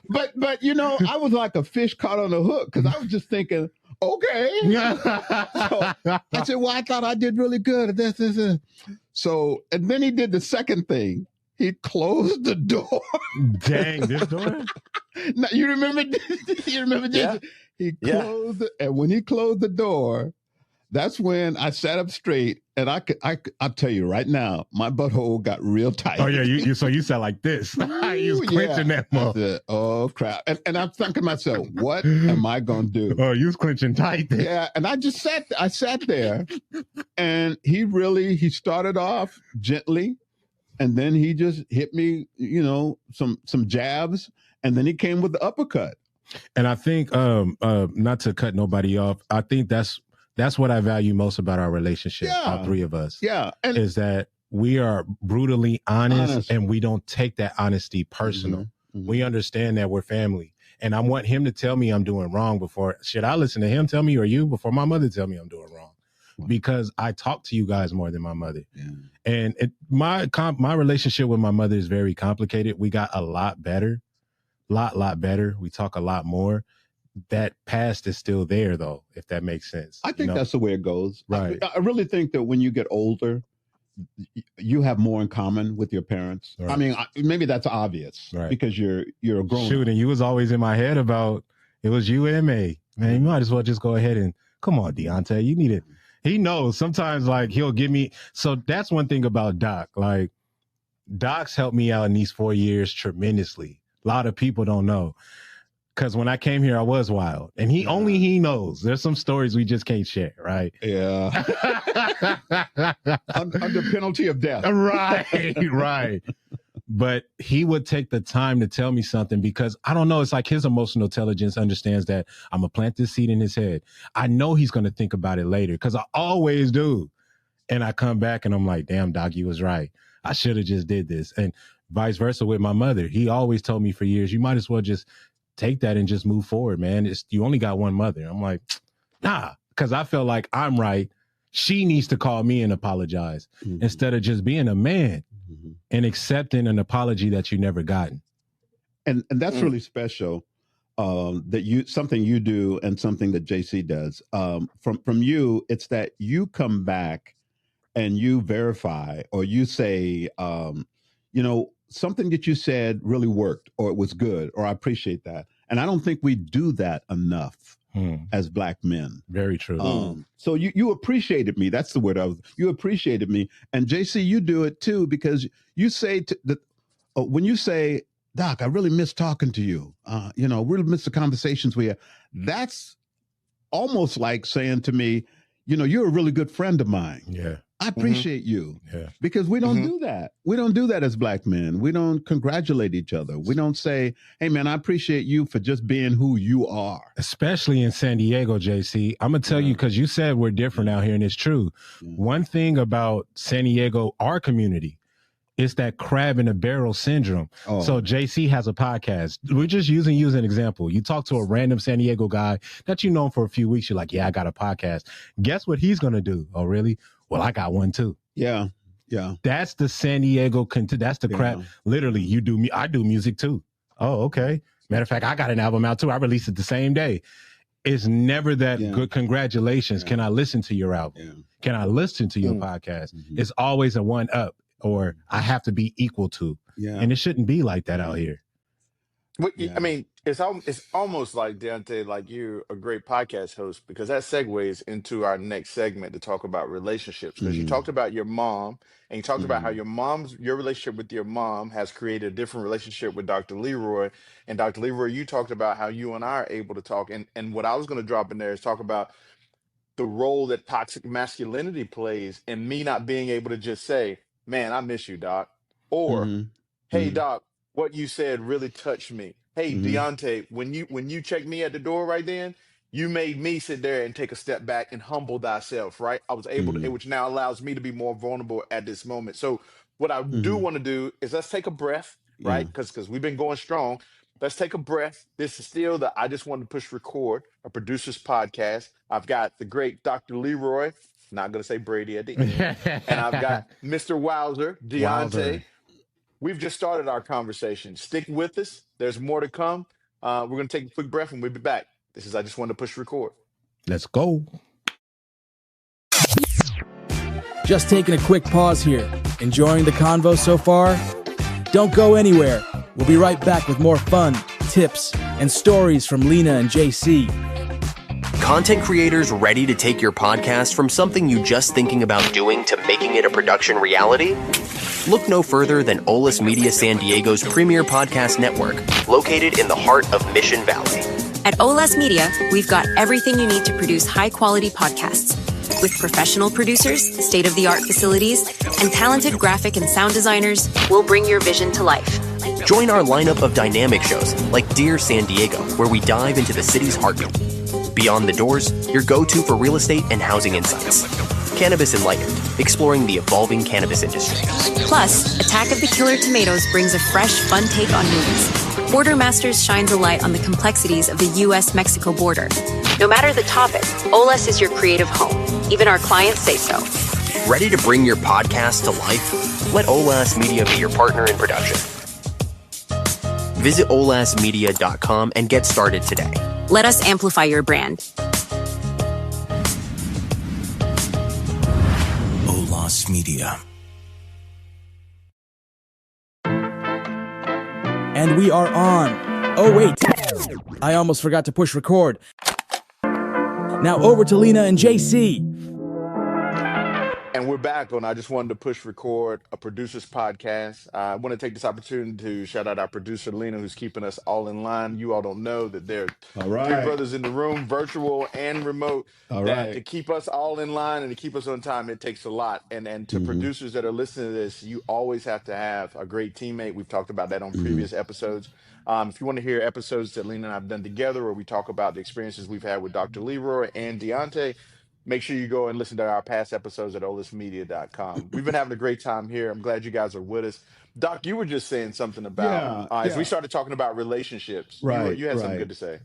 But I was like a fish caught on a hook, because I was just thinking, okay. So I said, well, I thought I did really good. So, and then he did the second thing. He closed the door.
Dang, this door?
Now, you remember? Yeah. He closed it, and when he closed the door, that's when I sat up straight, and I'll tell you right now, my butthole got real tight.
Oh yeah, so you sat like this. You was clenching that mother.
Oh crap! And I'm thinking to myself, what am I gonna do?
Oh, you was clenching tight there.
Yeah, and I sat there, and he started off gently, and then he just hit me, some jabs, and then he came with the uppercut.
And I think, not to cut nobody off, I think that's what I value most about our relationship, all three of us.
Yeah. And
is that we are brutally honest, and we don't take that honesty personal. Mm-hmm. Mm-hmm. We understand that we're family. And I want him to tell me I'm doing wrong before, should I listen to him tell me, or you, before my mother tell me I'm doing wrong? Wow. Because I talk to you guys more than my mother. Yeah. And my relationship with my mother is very complicated. We got a lot better, lot better. We talk a lot more. That past is still there, though, if that makes sense.
I think that's the way it goes.
Right.
I really think that when you get older, you have more in common with your parents. Right. I mean, maybe that's obvious, right? Because you're a grown.
Shoot, and you was always in my head about it was you and me. Man, you might as well just go ahead and come on, Diannte. You need it. He knows sometimes, like, he'll give me. So that's one thing about Doc. Like, Doc's helped me out in these 4 years tremendously. A lot of people don't know. Because when I came here, I was wild. And only he knows. There's some stories we just can't share, right?
Yeah. Under penalty of death.
Right. But he would take the time to tell me something, because I don't know. It's like his emotional intelligence understands that I'm going to plant this seed in his head. I know he's going to think about it later, because I always do. And I come back and I'm like, damn, Doc, you was right. I should have just did this. And vice versa with my mother. He always told me for years, you might as well just take that and just move forward, man. You only got one mother. I'm like, nah, because I feel like I'm right. She needs to call me and apologize instead of just being a man and accepting an apology that you never gotten.
And that's really special. That something you do and something that JC does. From you, it's that you come back and you verify, or you say, something that you said really worked, or it was good, or I appreciate that. And I don't think we do that enough as Black men.
Very true.
So you appreciated me. That's the word you appreciated me. And JC, you do it too, because you say when you say, Doc, I really miss talking to you. Really miss the conversations we had. That's almost like saying to me, you're a really good friend of mine.
Yeah.
I appreciate you, because we don't do that. We don't do that as Black men. We don't congratulate each other. We don't say, hey, man, I appreciate you for just being who you are.
Especially in San Diego, JC. I'm going to tell you, because you said we're different out here, and it's true. One thing about San Diego, our community, is that crab in a barrel syndrome. Oh. So JC has a podcast. We're just using you as an example. You talk to a random San Diego guy that you've known for a few weeks. You're like, yeah, I got a podcast. Guess what he's going to do? Oh, really? Well, I got one too.
Yeah.
That's the San Diego. That's the crap. Literally, I do music too. Oh, okay. Matter of fact, I got an album out too. I released it the same day. it's never that
Yeah.
good. Congratulations.
Yeah.
Can I listen to your album?
Yeah.
Can I listen to your podcast? It's always a one up, or I have to be equal to.
Yeah.
And it shouldn't be like that out here.
Well,
Yeah.
I mean, it's almost like, Diannte, like you're a great podcast host, because that segues into our next segment to talk about relationships. Because you talked about your mom, and you talked about how your relationship with your mom has created a different relationship with Dr. Leroy. And Dr. Leroy, you talked about how you and I are able to talk. And what I was going to drop in there is talk about the role that toxic masculinity plays in me not being able to just say, man, I miss you, Doc. Or, hey, Doc, what you said really touched me. Hey, Diannte, when you checked me at the door right then, you made me sit there and take a step back and humble thyself, right? I was able to, which now allows me to be more vulnerable at this moment. So what I do want to do is let's take a breath, right? Because we've been going strong. Let's take a breath. This is still the I Just Wanted to Push Record, a producer's podcast. I've got the great Dr. Leroy, not going to say Brady at the end. And I've got Mr. Wowzer, Diannte.
Wowzer.
We've just started our conversation. Stick with us. There's more to come. We're going to take a quick breath and we'll be back. This is I Just Wanted to Push Record.
Let's go.
Just taking a quick pause here. Enjoying the convo so far? Don't go anywhere. We'll be right back with more fun, tips, and stories from Lena and JC.
Content creators ready to take your podcast from something you just thinking about doing to making it a production reality? Look no further than Olas Media San Diego's premier podcast network, located in the heart of Mission Valley.
At Olas Media, we've got everything you need to produce high-quality podcasts. With professional producers, state-of-the-art facilities, and talented graphic and sound designers, we'll bring your vision to life.
Join our lineup of dynamic shows like Dear San Diego, where we dive into the city's heartbeat. Beyond the Doors, your go-to for real estate and housing insights. Cannabis Enlightened, exploring the evolving cannabis industry.
Plus, Attack of the Killer Tomatoes brings a fresh, fun take on movies. Border Masters shines a light on the complexities of the U.S.-Mexico border. No matter the topic, Olas is your creative home. Even our clients say so.
Ready to bring your podcast to life? Let Olas Media be your partner in production. Visit olasmedia.com and get started today.
Let us amplify your brand.
Olas Media.
And we are on. Oh, wait. I almost forgot to push record. Now over to Lena and JC.
And we're back on I Just Wanted to Push Record, a producer's podcast. I want to take this opportunity to shout out our producer, Lena, who's keeping us all in line. You all don't know that there are three brothers in the room, virtual and remote, that to keep us all in line and to keep us on time, it takes a lot. And to producers that are listening to this, you always have to have a great teammate. We've talked about that on previous episodes. If you want to hear episodes that Lena and I have done together, where we talk about the experiences we've had with Dr. Leroy and Diannte, make sure you go and listen to our past episodes at olasmedia.com. We've been having a great time here. I'm glad you guys are with us. Doc, you were just saying something about as we started talking about relationships. You had something good to say.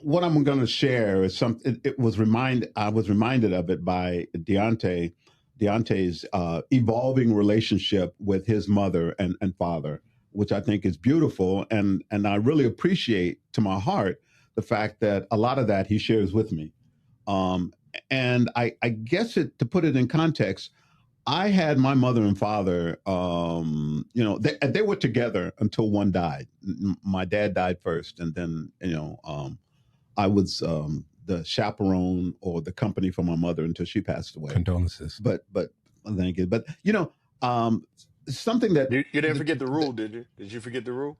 What I'm going to share is something. I was reminded of it by Diante's evolving relationship with his mother and father, which I think is beautiful, and I really appreciate to my heart the fact that a lot of that he shares with me. And I guess to put it in context, I had my mother and father, they were together until one died. My dad died first, and then, I was the chaperone or the company for my mother until she passed away.
Condolences.
But thank you. But, something that...
You didn't forget the rule, did you? Did you forget the rule?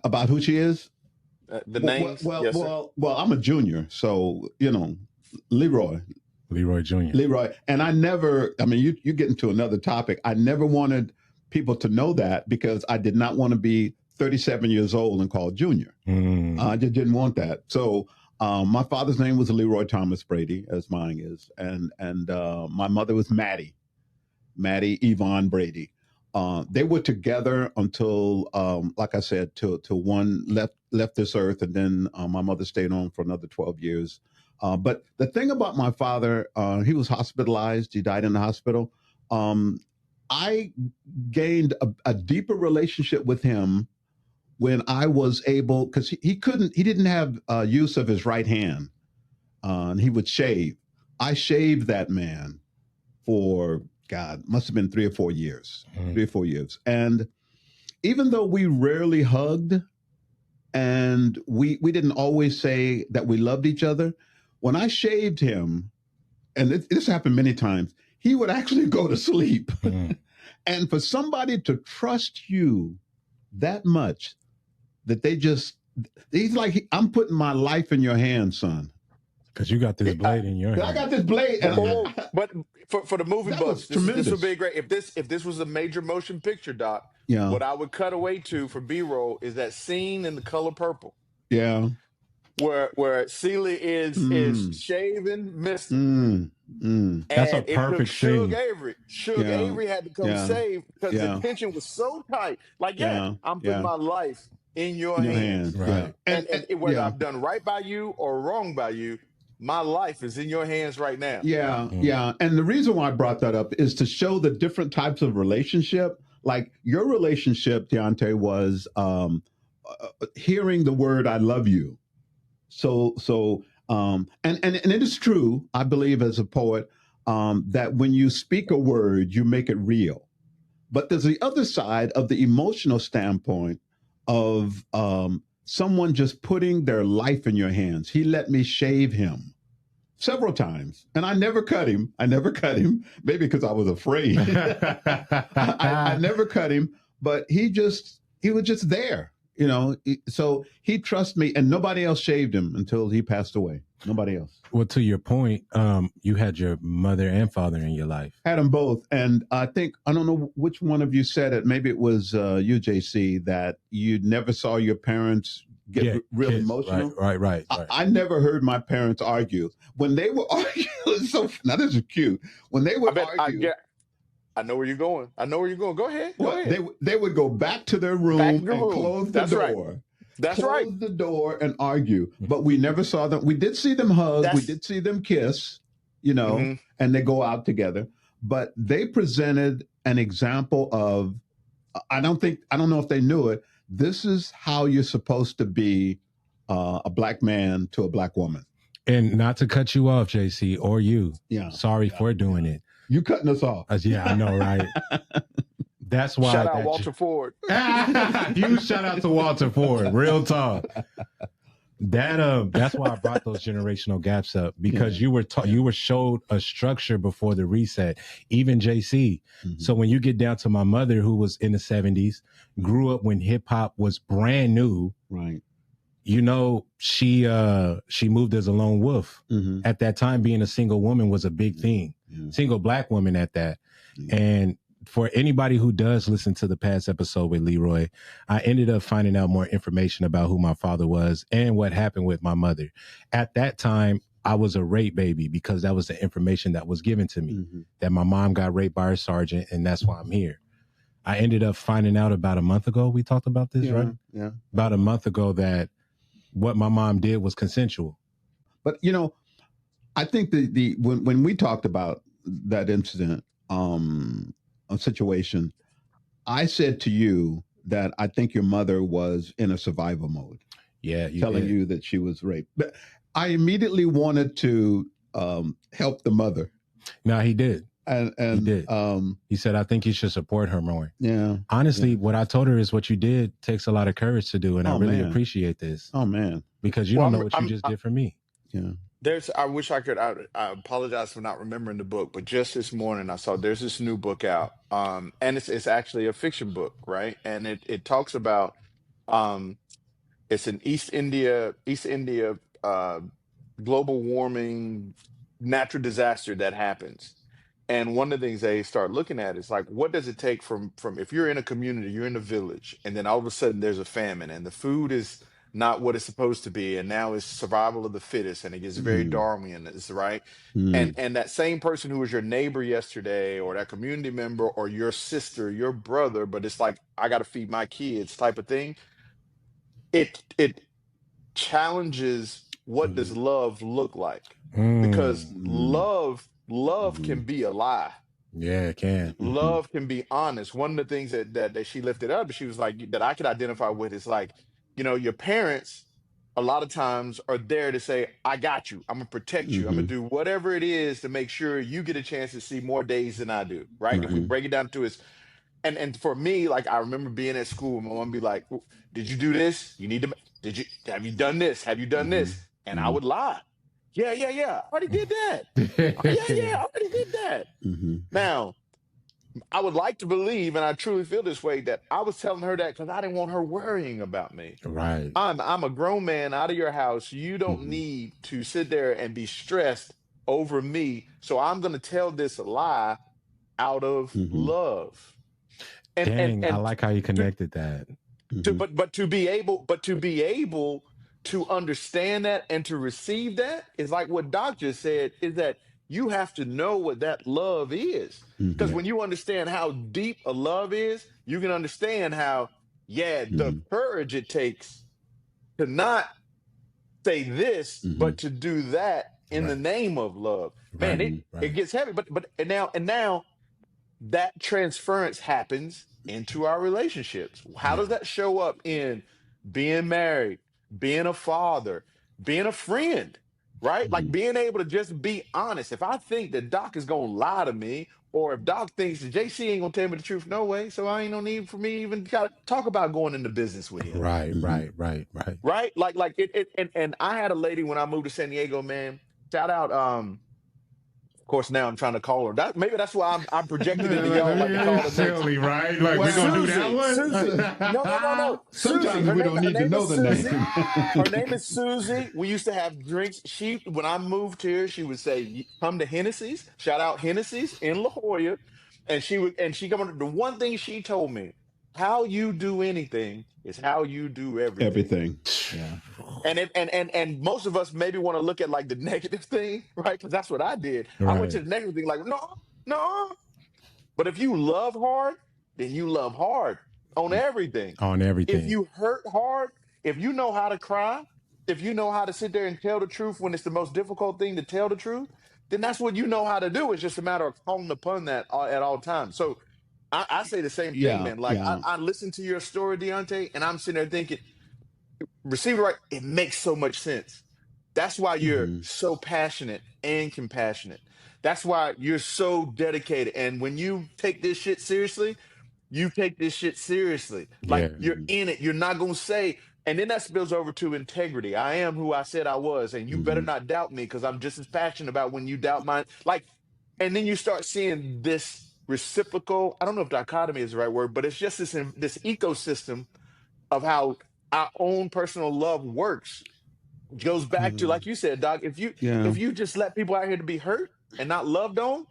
About who she is?
The names?
Well, I'm a junior, so, Leroy Jr. Leroy. And I never, you get into another topic. I never wanted people to know that because I did not want to be 37 years old and called Junior. I just didn't want that. So my father's name was Leroy Thomas Brady, as mine is. And my mother was Maddie Yvonne Brady. They were together until, like I said, till one left this earth. And then my mother stayed on for another 12 years. But the thing about my father, he was hospitalized. He died in the hospital. I gained a deeper relationship with him when I was able, because he didn't have use of his right hand, and he would shave. I shaved that man for, God, must have been 3 or 4 years, 3 or 4 years. And even though we rarely hugged and we didn't always say that we loved each other, when I shaved him, and this happened many times, he would actually go to sleep. And for somebody to trust you that much, that he's like, I'm putting my life in your hands, son.
Because you got this blade in your hand.
I got this blade. And
but for the movie buffs, this would be great. If this was a major motion picture, Doc, what I would cut away to for B-roll is that scene in The Color Purple.
Yeah.
Where Celie is shaving Mister.
That's a perfect scene.
Suge Avery had to come save because the tension was so tight. Like, I'm putting my life in your hands.
Right.
And whether I've done right by you or wrong by you, my life is in your hands right now.
Yeah. And the reason why I brought that up is to show the different types of relationship. Like your relationship, Diannte, was hearing the word "I love you." So and it is true, I believe, as a poet, that when you speak a word, you make it real. But there's the other side of the emotional standpoint of someone just putting their life in your hands. He let me shave him several times, and I never cut him. Maybe because I was afraid. I never cut him, but he was just there. So he trusts me, and nobody else shaved him until he passed away. Nobody else.
Well, to your point, you had your mother and father in your life.
Had them both. And I don't know which one of you said it. Maybe it was you, JC, that you never saw your parents get real emotional.
Right.
I never heard my parents argue. When they were arguing, now this is cute. When they would argue.
I know where you're going. Go ahead.
They would go back to their room and close the door.
That's right.
Close the door and argue. But we never saw them. We did see them hug. We did see them kiss, and they go out together. But they presented an example of, I don't know if they knew it. This is how you're supposed to be a black man to a black woman.
And not to cut you off, JC, or you. Yeah. Sorry for doing it.
You cutting us off.
Yeah, I know, right? That's why.
Shout out Walter Ford.
You shout out to Walter Ford. Real talk. That's why I brought those generational gaps up, because you were showed a structure before the reset. Even JC. Mm-hmm. So when you get down to my mother, who was in the 70s, grew up when hip hop was brand new.
Right.
She moved as a lone wolf. Mm-hmm. At that time, being a single woman was a big thing. Yeah. Single black woman at that. Yeah. And for anybody who does listen to the past episode with Leroy, I ended up finding out more information about who my father was and what happened with my mother. At that time, I was a rape baby because that was the information that was given to me, that my mom got raped by her sergeant, and that's why I'm here. I ended up finding out about a month ago. We talked about this, right?
Yeah.
About a month ago that what my mom did was consensual.
But, I think when we talked about that incident, a situation, I said to you that I think your mother was in a survival mode.
Yeah,
telling you that she was raped. But I immediately wanted to help the mother.
No, he did.
And
he did. He said, I think you should support her more.
Yeah.
Honestly, what I told her is what you did takes a lot of courage to do. And I really appreciate this.
Oh, man.
Because you don't know what you just did for me.
Yeah.
I wish I could. I apologize for not remembering the book, but just this morning I saw there's this new book out, and it's actually a fiction book, right? And it talks about, it's an East India global warming natural disaster that happens, and one of the things they start looking at is like, what does it take from if you're in a community, you're in a village, and then all of a sudden there's a famine and the food is not what it's supposed to be, and now it's survival of the fittest, and it gets very Darwinian, right? And that same person who was your neighbor yesterday, or that community member, or your sister, your brother, but it's like, I got to feed my kids type of thing. It challenges what does love look like, because love can be a lie.
Yeah, it can.
Love can be honest. One of the things that she lifted up, she was like, that I could identify with is like, your parents a lot of times are there to say, I got you. I'm gonna protect you. I'm gonna do whatever it is to make sure you get a chance to see more days than I do. Right. If we break it down to its and for me, like I remember being at school, my mom be like, did you do this? You need to have you done this? Have you done this? And I would lie. Yeah. I already did that. I already did that. Now, I would like to believe, and I truly feel this way, that I was telling her that because I didn't want her worrying about me.
Right.
I'm a grown man out of your house. You don't need to sit there and be stressed over me. So I'm going to tell this lie out of love.
And I like how you connected that.
But to be able to understand that and to receive that is like what Doc just said, is that you have to know what that love is. Because when you understand how deep a love is, you can understand how, the courage it takes to not say this, but to do that in the name of love. Man, it gets heavy. But now that transference happens into our relationships. How does that show up in being married, being a father, being a friend, right? Like being able to just be honest. If I think that Doc is going to lie to me, or if Doc thinks that JC ain't going to tell me the truth, no way. So I ain't no need for me even to talk about going into business with him.
Right.
Right? Like it and I had a lady when I moved to San Diego, man. Shout out, of course, now I'm trying to call her. Maybe that's why I'm projected into y'all. Like to call her
silly, right? Like we're gonna do that one.
Susie. No.
Sometimes we don't need to know the name.
Her name is Susie. We used to have drinks. When I moved here, she would say, "Come to Hennessy's." Shout out Hennessy's in La Jolla, and she come on. The one thing she told me: how you do anything is how you do everything.
Yeah.
And most of us maybe want to look at like the negative thing, right? Because that's what I did.
Right.
I went to the negative thing, like, no. But if you love hard, then you love hard on everything.
On everything.
If you hurt hard, if you know how to cry, if you know how to sit there and tell the truth when it's the most difficult thing to tell the truth, then that's what you know how to do. It's just a matter of calling upon that at all times. So I say the same thing, man. Like I listen to your story, Diannte, and I'm sitting there thinking, receive it right, it makes so much sense. That's why you're so passionate and compassionate. That's why you're so dedicated. And when you take this shit seriously, you take this shit seriously. Like you're in it. You're not going to say, and then that spills over to integrity. I am who I said I was, and you better not doubt me because I'm just as passionate about when you doubt mine. Like, and then you start seeing this reciprocal, I don't know if dichotomy is the right word, but it's just this ecosystem of how our own personal love works. Goes back to, like you said, Doc, if you just let people out here to be hurt and not loved on,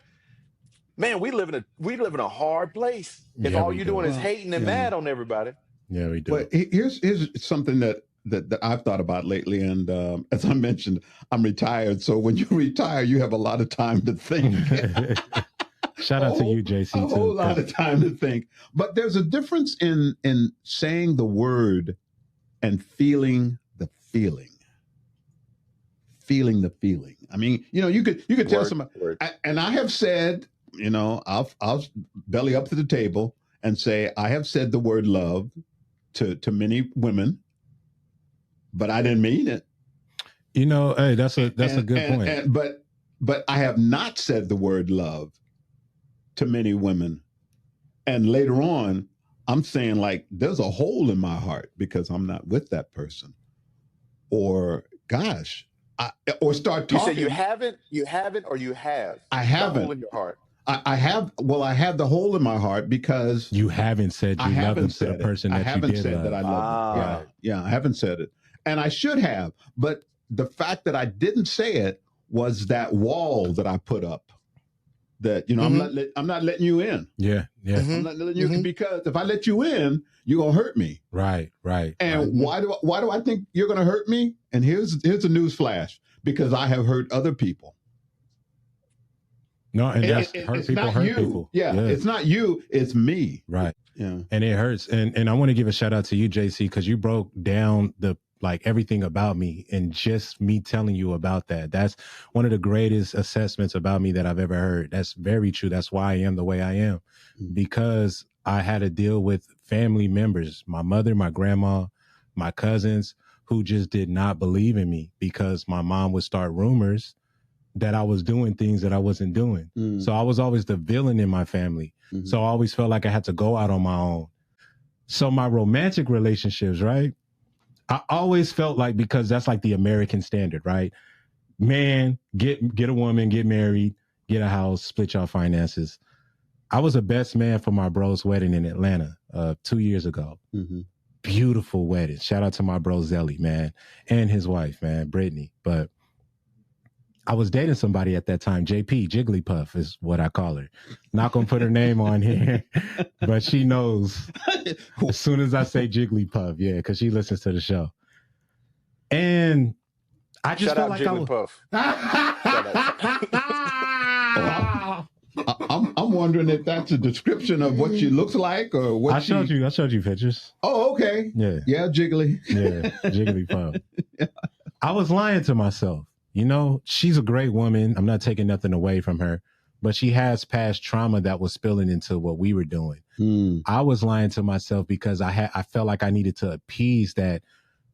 man, we live in a hard place. If all you're doing is hating and mad on everybody.
Yeah, we do.
But here's something that I've thought about lately, and as I mentioned, I'm retired. So when you retire, you have a lot of time to think.
Shout out to you, JC.
A whole lot of time to think. But there's a difference in saying the word and feeling the feeling. Feeling the feeling. I mean, you could tell somebody, and I have said, I'll belly up to the table and say I have said the word love to many women, but I didn't mean it.
Hey, that's a good point.
But I have not said the word love to many women, and later on, I'm saying like there's a hole in my heart because I'm not with that person, or gosh. Or start talking.
You say you haven't, or you have?
I haven't.
The hole in your heart.
I have. Well, I have the hole in my heart because
you haven't said you love them to the person that you did love. I haven't said that I love them.
Yeah, I haven't said it, and I should have. But the fact that I didn't say it was that wall that I put up. That I'm not letting you in.
Yeah.
I'm not letting you in because if I let you in, you're gonna hurt me.
Right.
And why do I think you're gonna hurt me? And here's a news flash, because I have hurt other people.
No, and that's hurt people.
Yeah, it's not you, it's me.
Right.
Yeah.
And it hurts. And I want to give a shout out to you, JC, because you broke down like everything about me, and just me telling you about that. That's one of the greatest assessments about me that I've ever heard. That's very true. That's why I am the way I am, because I had to deal with family members, my mother, my grandma, my cousins, who just did not believe in me because my mom would start rumors that I was doing things that I wasn't doing. So I was always the villain in my family. So I always felt like I had to go out on my own. So my romantic relationships, right? I always felt like, because that's like the American standard, right? Man, get a woman, get married, get a house, split your finances. I was a best man for my bro's wedding in Atlanta 2 years ago. Beautiful wedding. Shout out to my bro Zelly, man, and his wife, man, Brittany. But I was dating somebody at that time, JP, Jigglypuff is what I call her. Not gonna put her name on here, but she knows as soon as I say Jigglypuff, yeah, because she listens to the show. And I just
Shout
felt
out
like
Jigglypuff.
I'm wondering if that's a description of what she looks like or what
I showed you pictures.
Oh, okay.
Yeah.
Yeah, Jiggly.
Yeah, Jigglypuff. I was lying to myself. You know, she's a great woman. I'm not taking nothing away from her, but she has past trauma that was spilling into what we were doing. I was lying to myself because I felt like I needed to appease that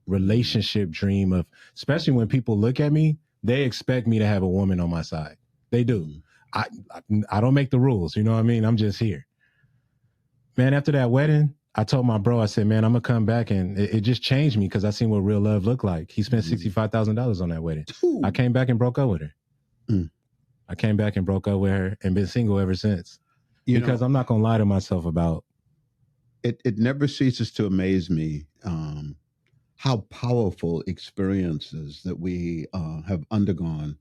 relationship dream of, especially when people look at me, they expect me to have a woman on my side. They do. I don't make the rules. You know what I mean? I'm just here. Man, after that wedding, I told my bro, I said, man, I'm going to come back. And it just changed me because I seen what real love looked like. He spent $65,000 on that wedding. I came back and broke up with her. I came back and broke up with her and been single ever since. Because I'm not going to lie to myself about.
It never ceases to amaze me how powerful experiences that we have undergone,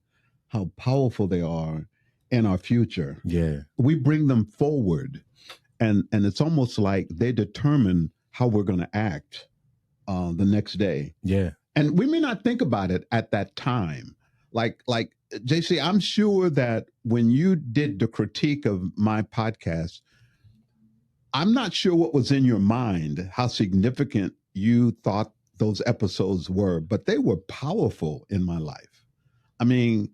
how powerful they are in our future.
Yeah.
We bring them forward. And it's almost like they determine how we're going to act the next day.
Yeah.
And we may not think about it at that time. Like JC, I'm sure that when you did the critique of my podcast, I'm not sure what was in your mind, how significant you thought those episodes were, but they were powerful in my life. I mean,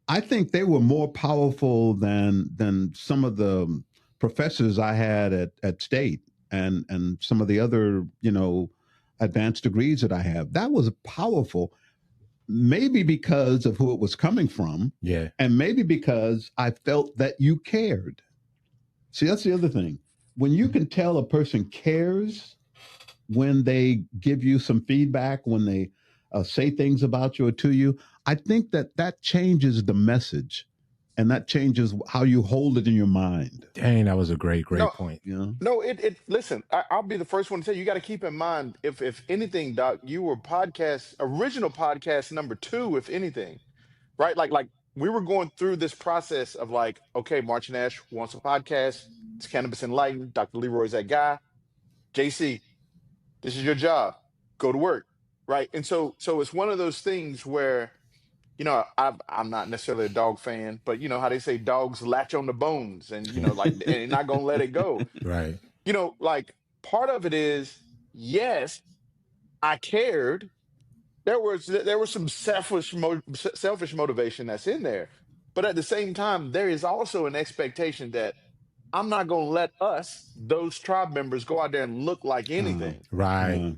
I think they were more powerful than some of the professors I had at State and some of the other, advanced degrees that I have. That was powerful, maybe because of who it was coming from.
Yeah.
And maybe because I felt that you cared. See, that's the other thing. When you can tell a person cares when they give you some feedback, when they say things about you or to you, I think that changes the message. And that changes how you hold it in your mind.
Dang, that was a great point.
No, listen, I'll be the first one to tell you, you got to keep in mind, if anything, Doc, you were original podcast number 2, if anything, right? Like we were going through this process of like, okay, March and Ash wants a podcast. It's Cannabis Enlightened. Dr. Leroy's that guy. JC, this is your job. Go to work, right? And so it's one of those things where, I'm not necessarily a dog fan, but you know how they say dogs latch on the bones and, and they're not going to let it go.
Right.
Like part of it is, yes, I cared. There was some selfish motivation that's in there. But at the same time, there is also an expectation that I'm not going to let those tribe members, go out there and look like anything.
Right.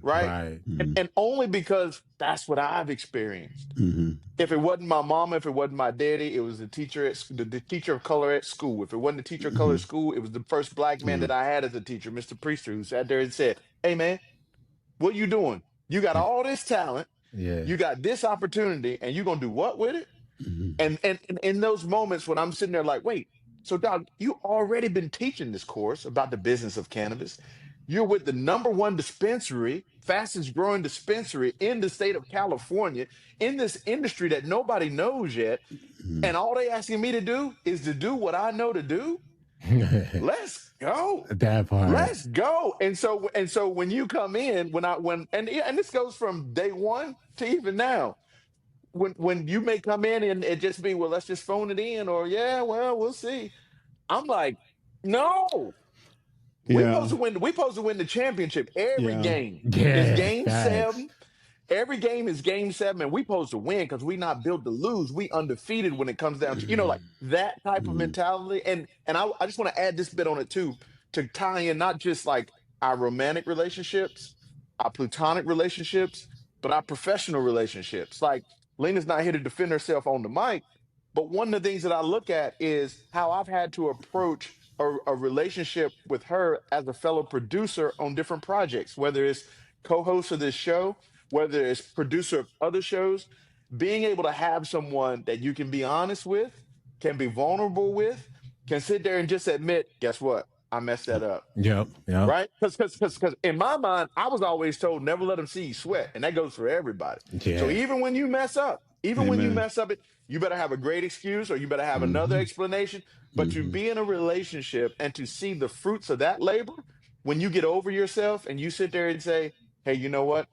And only because that's what I've experienced. If it wasn't my mama, if it wasn't my daddy, it was the teacher the teacher of color at school. If it wasn't the teacher of color at school, it was the first black man that I had as a teacher, Mr. Priester, who sat there and said, "Hey man, what you doing? You got all this talent.
Yeah.
You got this opportunity, and you're gonna do what with it?" And in those moments when I'm sitting there like, wait, so Doc, you already been teaching this course about the business of cannabis. You're with the #1 dispensary, fastest growing dispensary in the state of California, in this industry that nobody knows yet. And all they asking me to do is to do what I know to do. Let's go.
That part.
Let's go. And so when you come in, and this goes from day one to even now. When you may come in and it just be, well, let's just phone it in, or we'll see. I'm like, no. We supposed to win the championship every game.
Yeah,
It's game 7. every game is game 7, and we supposed to win because we not built to lose. We undefeated when it comes down to, like that type of mentality. And I just want to add this bit on it too, to tie in not just like our romantic relationships, our platonic relationships, but our professional relationships. Like Lena's not here to defend herself on the mic, but one of the things that I look at is how I've had to approach a relationship with her as a fellow producer on different projects, whether it's co-host of this show, whether it's producer of other shows. Being able to have someone that you can be honest with, can be vulnerable with, can sit there and just admit, guess what? I messed that up.
Yep.
Right? Because in my mind, I was always told never let them see you sweat. And that goes for everybody.
Yeah.
So even when you mess up,
Amen.
you better have a great excuse or you better have another explanation. But to be in a relationship and to see the fruits of that labor, when you get over yourself and you sit there and say, hey, you know what?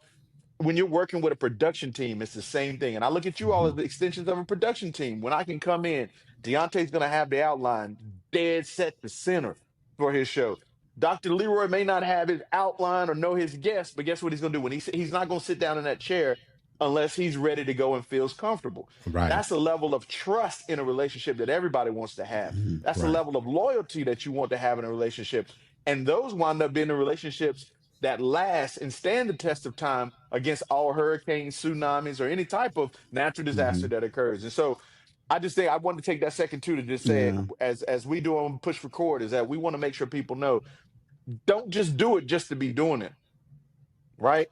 When you're working with a production team, it's the same thing. And I look at you all as the extensions of a production team. When I can come in, Diante's going to have the outline dead set to center for his show. Dr. Leroy may not have his outline or know his guests, but guess what he's going to do? When he's not going to sit down in that chair unless he's ready to go and feels comfortable.
Right.
That's a level of trust in a relationship that everybody wants to have. That's a level of loyalty that you want to have in a relationship. And those wind up being the relationships that last and stand the test of time against all hurricanes, tsunamis, or any type of natural disaster that occurs. And so I just think I wanted to take that second too to just say, as we do on Push Record, is that we want to make sure people know, don't just do it just to be doing it, right?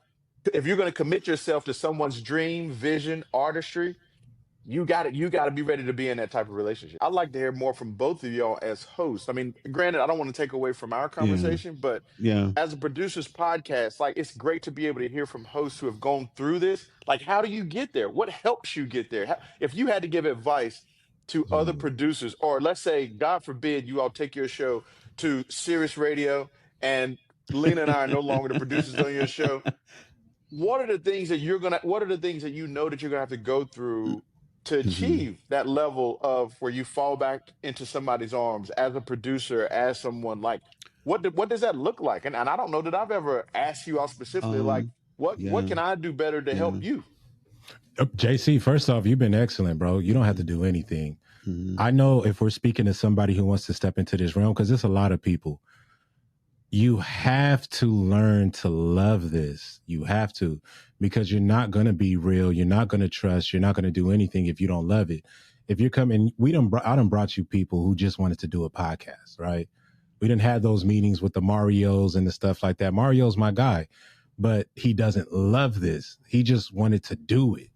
If you're going to commit yourself to someone's dream, vision, artistry, you got to be ready to be in that type of relationship. I'd like to hear more from both of y'all as hosts. I mean, granted, I don't want to take away from our conversation, but as a producer's podcast, like, it's great to be able to hear from hosts who have gone through this. Like, how do you get there? What helps you get there? If you had to give advice to other producers, or let's say, God forbid, you all take your show to Sirius Radio and Lena and I are no longer the producers on your show. What are the things that you know that you're gonna have to go through to achieve that level of where you fall back into somebody's arms as a producer, as someone? Like, what does that look like? And I don't know that I've ever asked you all specifically, like, what can I do better to help you?
JC, first off, you've been excellent, bro. You don't have to do anything. I know if we're speaking to somebody who wants to step into this realm, because there's a lot of people, you have to learn to love this. You have to, because you're not going to be real. You're not going to trust. You're not going to do anything if you don't love it. If you're coming, I done brought you people who just wanted to do a podcast, right? We didn't have those meetings with the Marios and the stuff like that. Mario's my guy, but he doesn't love this. He just wanted to do it.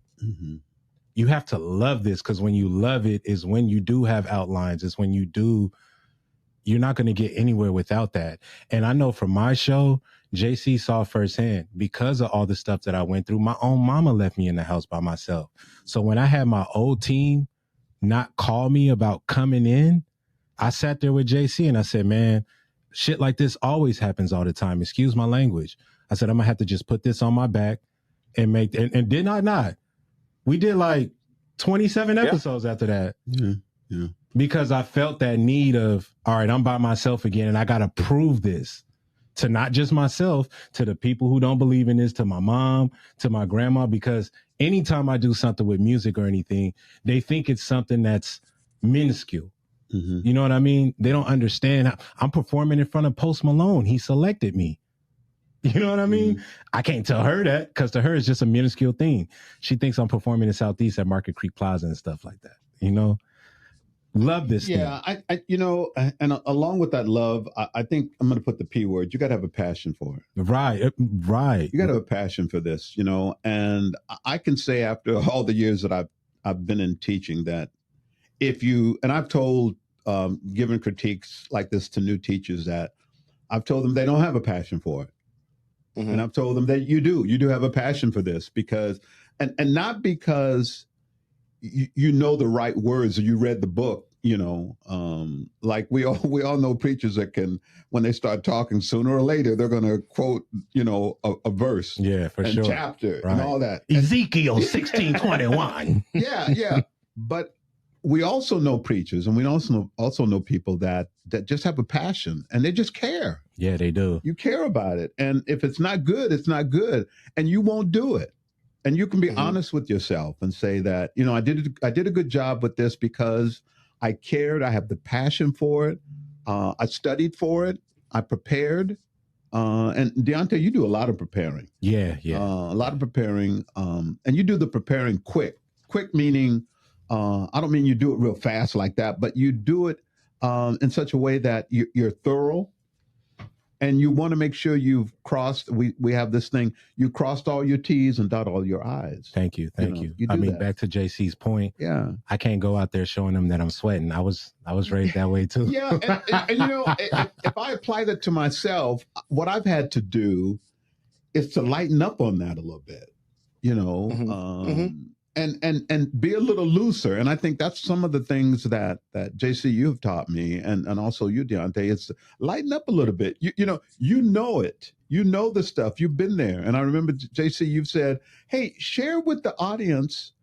You have to love this, because when you love it is when you do have outlines. It's when you're not going to get anywhere without that. And I know from my show, JC saw firsthand, because of all the stuff that I went through, my own mama left me in the house by myself. So when I had my old team not call me about coming in, I sat there with JC and I said, man, shit like this always happens all the time. Excuse my language. I said, I'm gonna have to just put this on my back and make, and did I not? We did like 27 episodes after that. Because I felt that need of, all right, I'm by myself again, and I got to prove this to not just myself, to the people who don't believe in this, to my mom, to my grandma, because anytime I do something with music or anything, they think it's something that's minuscule. You know what I mean? They don't understand. I'm performing in front of Post Malone. He selected me. You know what I mean? I can't tell her that, because to her it's just a minuscule thing. She thinks I'm performing in Southeast at Market Creek Plaza and stuff like that. You know? Love this thing.
I and along with that love, I think I'm going to put the P word. You got to have a passion for it.
Right.
You got to have a passion for this, and I can say after all the years that I've been in teaching that and I've told, given critiques like this to new teachers, that I've told them they don't have a passion for it. And I've told them that you do have a passion for this, because, and not because you know the right words or you read the book, like we all know preachers that can, when they start talking, sooner or later they're going to quote, a verse,
for sure,
chapter, and all that.
Ezekiel 16:21.
Yeah. But we also know preachers, and we also know people that just have a passion and they just care.
Yeah, they do.
You care about it, and if it's not good, it's not good, and you won't do it. and you can be honest with yourself and say that, I did a good job with this because I cared. I have the passion for it. I studied for it. I prepared. And Diannte, you do a lot of preparing.
Yeah.
A lot of preparing. And you do the preparing quick. Quick meaning, I don't mean you do it real fast like that, but you do it in such a way that you're thorough. And you want to make sure you've crossed, we have this thing, you crossed all your T's and dot all your I's.
Thank you. Back to JC's point.
Yeah.
I can't go out there showing them that I'm sweating. I was raised that way too.
Yeah. And if I apply that to myself, what I've had to do is to lighten up on that a little bit, and be a little looser. And I think that's some of the things that JC, you've taught me, and also you, Diannte, is lighten up a little bit. You know it. You know the stuff. You've been there. And I remember, JC, you've said, hey, share with the audience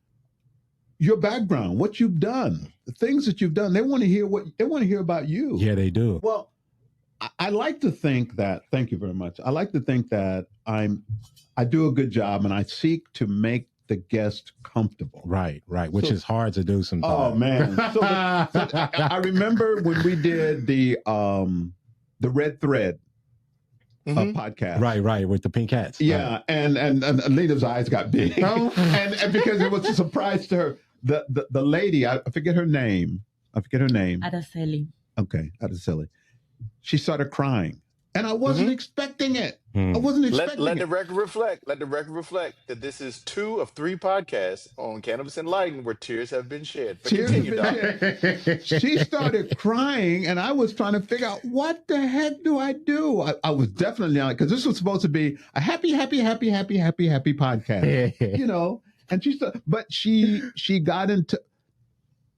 your background, what you've done, the things that you've done. They want to hear about you.
Yeah, they do.
Well, I like to think that, thank you very much. I like to think that I do a good job, and I seek to make the guest comfortable.
Right. Which is hard to do sometimes.
Oh man. So I remember when we did the Red Thread podcast.
Right. With the pink hats.
Yeah.
Right.
And Alita's eyes got big. and because it was a surprise to her. The lady, I forget her name.
Araceli.
Okay. Araceli. She started crying. And I wasn't expecting it. I wasn't expecting
Let
it.
the record reflect that this is 2 of 3 podcasts on Cannabis Enlightened where tears have been shed. But continue, Doc.
She started crying, and I was trying to figure out, what the heck do I do? I was definitely on it, because this was supposed to be a happy podcast, And she got into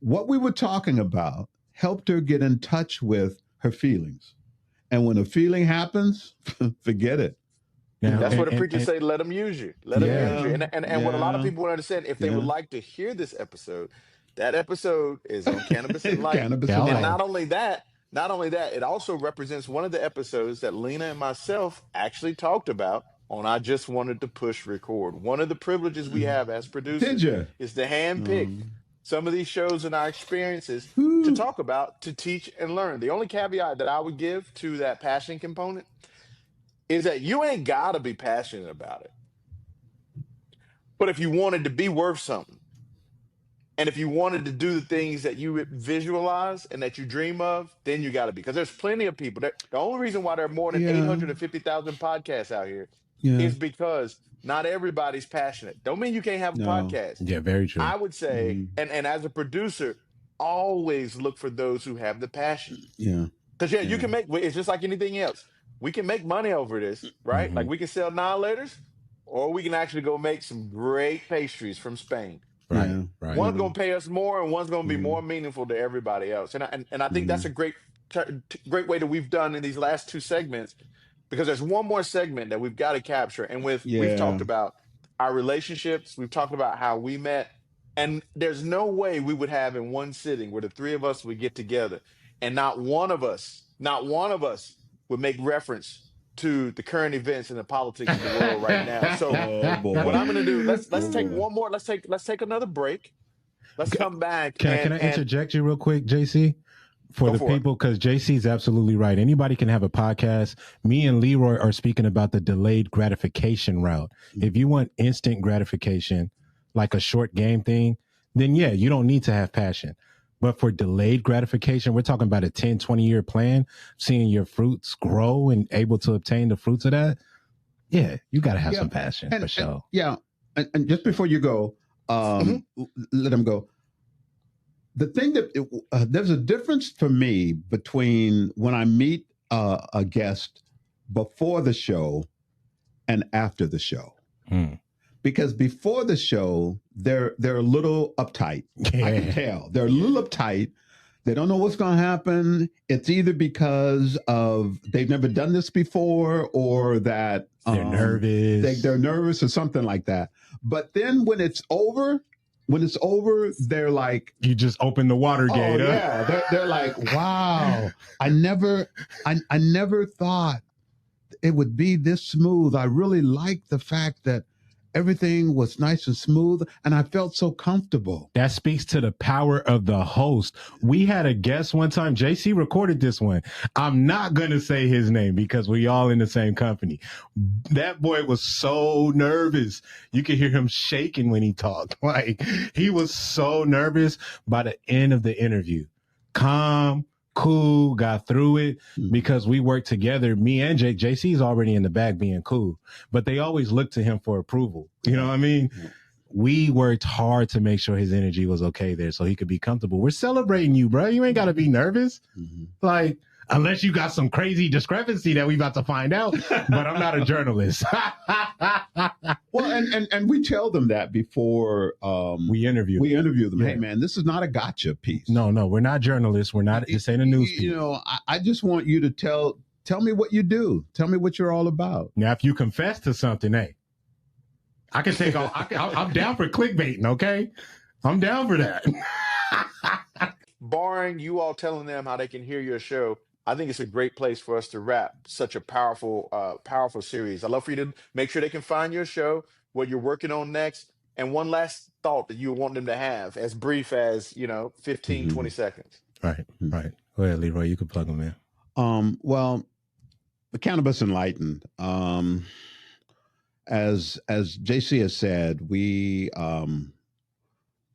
what we were talking about, helped her get in touch with her feelings. And when a feeling happens, forget it.
Yeah.
That's what the preachers say, let them use you. Let them use you. And what a lot of people would understand, if they would like to hear this episode, that episode is on Cannabis Enlightened. And not only that, it also represents one of the episodes that Lena and myself actually talked about on I Just Wanted to Push Record. One of the privileges we have as producers is to handpick some of these shows and our experiences to talk about, to teach and learn. The only caveat that I would give to that passion component is that you ain't got to be passionate about it. But if you wanted to be worth something, and if you wanted to do the things that you visualize and that you dream of, then you got to be. Because there's plenty of people. The only reason why there are more than 850,000 podcasts out here is because not everybody's passionate. Don't mean you can't have a podcast.
Yeah, very true.
I would say, and as a producer, always look for those who have the passion.
Yeah.
Because you can make, it's just like anything else. We can make money over this, right? Like we can sell annihilators, or we can actually go make some great pastries from Spain.
Right.
One's going to pay us more, and one's going to be more meaningful to everybody else. And I think that's a great way that we've done in these last 2 segments. Because there's one more segment that we've got to capture. And we've talked about our relationships. We've talked about how we met. And there's no way we would have in one sitting where the 3 of us would get together and not one of us would make reference to the current events and the politics of the world right now. So what I'm going to do, let's take one more. Let's take another break. Let's come back.
Can I interject you real quick, JC? For the people, because JC's absolutely right. Anybody can have a podcast. Me and Leroy are speaking about the delayed gratification route. If you want instant gratification, like a short game thing, then you don't need to have passion. But for delayed gratification, we're talking about a 10, 20-year plan, seeing your fruits grow and able to obtain the fruits of that. Yeah, you got to have some passion for sure.
And just before you go, let him go. The thing that there's a difference for me between when I meet a guest before the show and after the show. Because before the show, they're a little uptight. I can tell. They're a little uptight. They don't know what's going to happen. It's either because of they've never done this before, or that
they're nervous.
They're nervous or something like that. But then when it's over, they're like,
you just open the water gate.
They're like, wow, I never thought it would be this smooth. I really like the fact that everything was nice and smooth, and I felt so comfortable.
That speaks to the power of the host. We had a guest one time. JC recorded this one. I'm not going to say his name because we all in the same company. That boy was so nervous. You could hear him shaking when he talked. Like, he was so nervous. By the end of the interview, calm, cool, got through it because we worked together. Me and Jake. JC's already in the back being cool, but they always look to him for approval. You know what I mean? We worked hard to make sure his energy was okay there so he could be comfortable. We're celebrating you, bro. You ain't got to be nervous. Like, unless you got some crazy discrepancy that we about to find out, but I'm not a journalist.
Well, and we tell them that before we interview them. Yeah. Hey, man, this is not a gotcha piece.
No, we're not journalists. We're not. This ain't a news piece.
You know, I just want you to tell me what you do. Tell me what you're all about.
Now, if you confess to something, hey, I can take off. I'm down for clickbaiting. Okay, I'm down for that.
Barring you all telling them how they can hear your show, I think it's a great place for us to wrap such a powerful series. I'd love for you to make sure they can find your show, what you're working on next, and one last thought that you want them to have, as brief as 15, 20 seconds.
Right. Go ahead, Leroy. You can plug them in.
Well, the Cannabis Enlightened. As JC has said, we've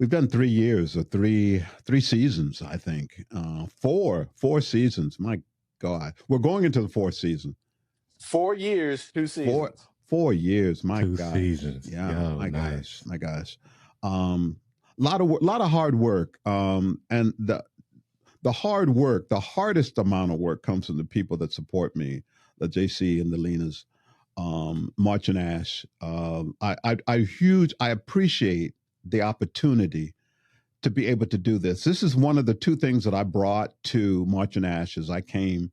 done 3 years or three seasons, I think. Four seasons. My God. We're going into the fourth season.
4 years, 2 seasons.
4 years. My God.
2 seasons.
Yeah.
Yo,
my
nice.
gosh. My gosh. Lot of hard work. And the hard work, the hardest amount of work comes from the people that support me, the JC and the Lenas, March and Ash. I appreciate the opportunity to be able to do this. This is one of the two things that I brought to March and Ash as I came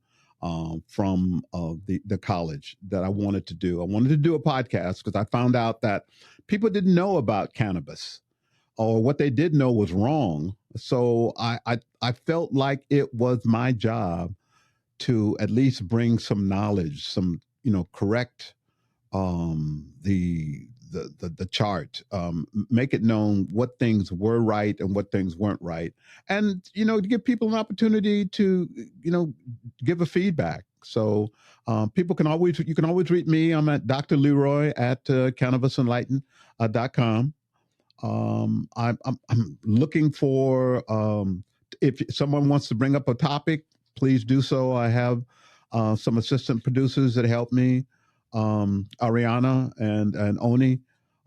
from the college that I wanted to do. I wanted to do a podcast because I found out that people didn't know about cannabis, or what they did know was wrong. So I felt like it was my job to at least bring some knowledge, some correct the chart, make it known what things were right and what things weren't right, and to give people an opportunity to give a feedback. So you can always reach me. I'm at Dr. Leroy at cannabisenlightened.com. I'm looking for if someone wants to bring up a topic, please do so. I have some assistant producers that help me. Ariana and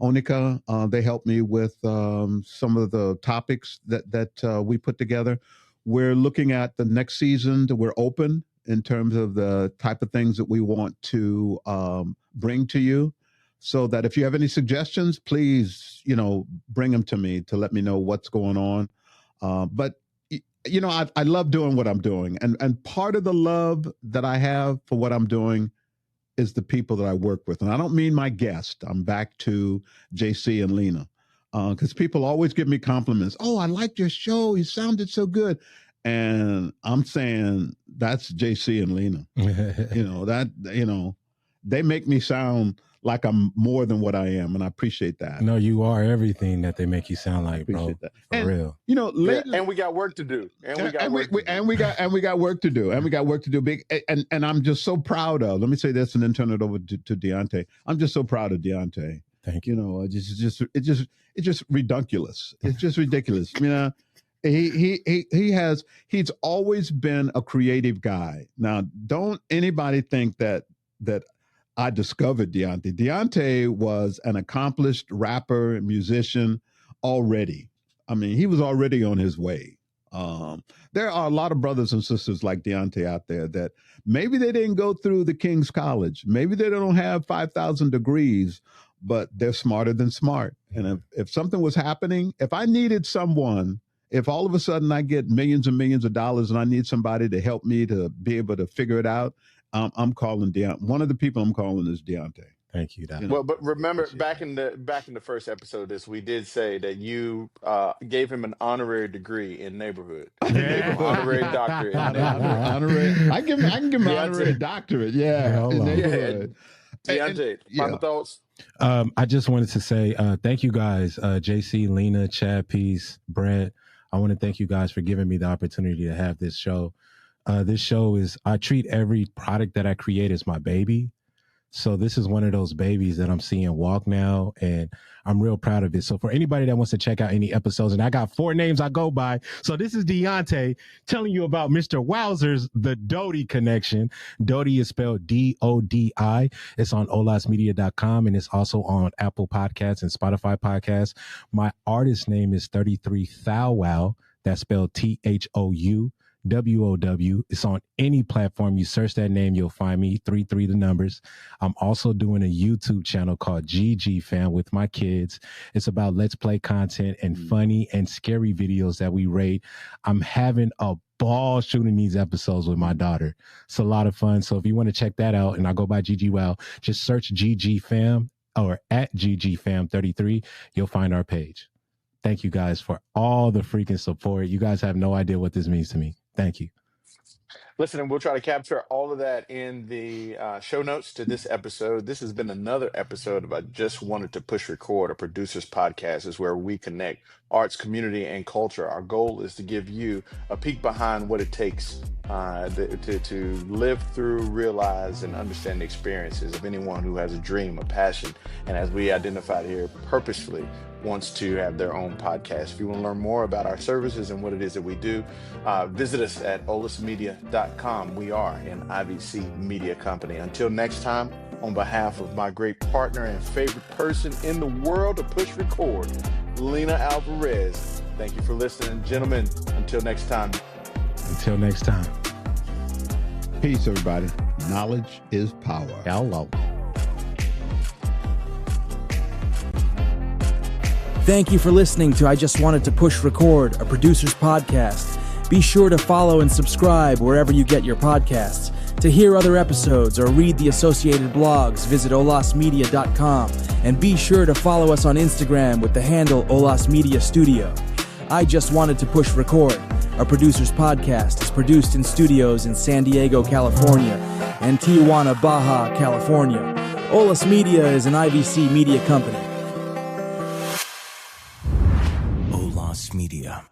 Onika, they help me with some of the topics that we put together. We're looking at the next season. We're open in terms of the type of things that we want to bring to you, so that if you have any suggestions, please bring them to me to let me know what's going on. But I love doing what I'm doing, and part of the love that I have for what I'm doing is the people that I work with. And I don't mean my guest. I'm back to JC and Lena, because people always give me compliments. Oh, I liked your show. You sounded so good. And I'm saying that's JC and Lena. They make me sound like I'm more than what I am, and I appreciate that.
No, you are everything that they make you sound like, bro.
That.
For real.
Lately,
and we got work to do.
And we got work to do. And I'm just so proud of. Let me say this, and then turn it over to Diannte. I'm just so proud of Diannte.
Thank you.
It's just ridiculous. It's just ridiculous. He's always been a creative guy. Now, don't anybody think that I discovered Diannte. Diannte was an accomplished rapper and musician already. I mean, he was already on his way. There are a lot of brothers and sisters like Diannte out there that maybe they didn't go through the King's College. Maybe they don't have 5,000 degrees, but they're smarter than smart. And if something was happening, if I needed someone, if all of a sudden I get millions and millions of dollars and I need somebody to help me to be able to figure it out, I'm calling Diannte. One of the people I'm calling is Diannte.
Thank you.
Well, but remember, back in the first episode of this, we did say that you gave him an honorary degree in neighborhood, honorary doctorate in neighborhood.
I can give him an honorary doctorate. Yeah, in neighborhood.
Diannte, final thoughts?
I just wanted to say thank you guys, JC, Lena, Chad, Peace, Brett. I want to thank you guys for giving me the opportunity to have this show. This show is, I treat every product that I create as my baby. So this is one of those babies that I'm seeing walk now, and I'm real proud of it. So for anybody that wants to check out any episodes, and I got 4 names I go by. So this is Diannte telling you about Mr. Wowzer's The Dodi Connection. Dodi is spelled D-O-D-I. It's on olasmedia.com, and it's also on Apple Podcasts and Spotify Podcasts. My artist name is 33 Thou Wow. That's spelled Thou. WOW. It's on any platform. You search that name, you'll find me. 33 the numbers. I'm also doing a YouTube channel called GG Fam with my kids. It's about let's play content and funny and scary videos that we rate. I'm having a ball shooting these episodes with my daughter. It's a lot of fun. So if you want to check that out, and I go by GG Wow, just search GG Fam or at GG Fam 33. You'll find our page. Thank you guys for all the freaking support. You guys have no idea what this means to me. Thank you.
Listen, and we'll try to capture all of that in the show notes to this episode. This has been another episode of I Just Wanted to Push Record, a producer's podcast, is where we connect arts, community, and culture. Our goal is to give you a peek behind what it takes to live through, realize, and understand the experiences of anyone who has a dream, a passion, and as we identified here, purposefully wants to have their own podcast. If you want to learn more about our services and what it is that we do, visit us at olasmedia.com. We are an IVC media company. Until next time, on behalf of my great partner and favorite person in the world to push record, Lena Alvarez, thank you for listening. Gentlemen, until next time.
Until next time.
Peace, everybody. Knowledge is power.
Hello.
Thank you for listening to I Just Wanted to Push Record, a producer's podcast. Be sure to follow and subscribe wherever you get your podcasts. To hear other episodes or read the associated blogs, visit olasmedia.com. And be sure to follow us on Instagram with the handle Olas Media Studio. I Just Wanted to Push Record, a producer's podcast, is produced in studios in San Diego, California, and Tijuana, Baja, California. Olas Media is an IVC media company.
Olas Media.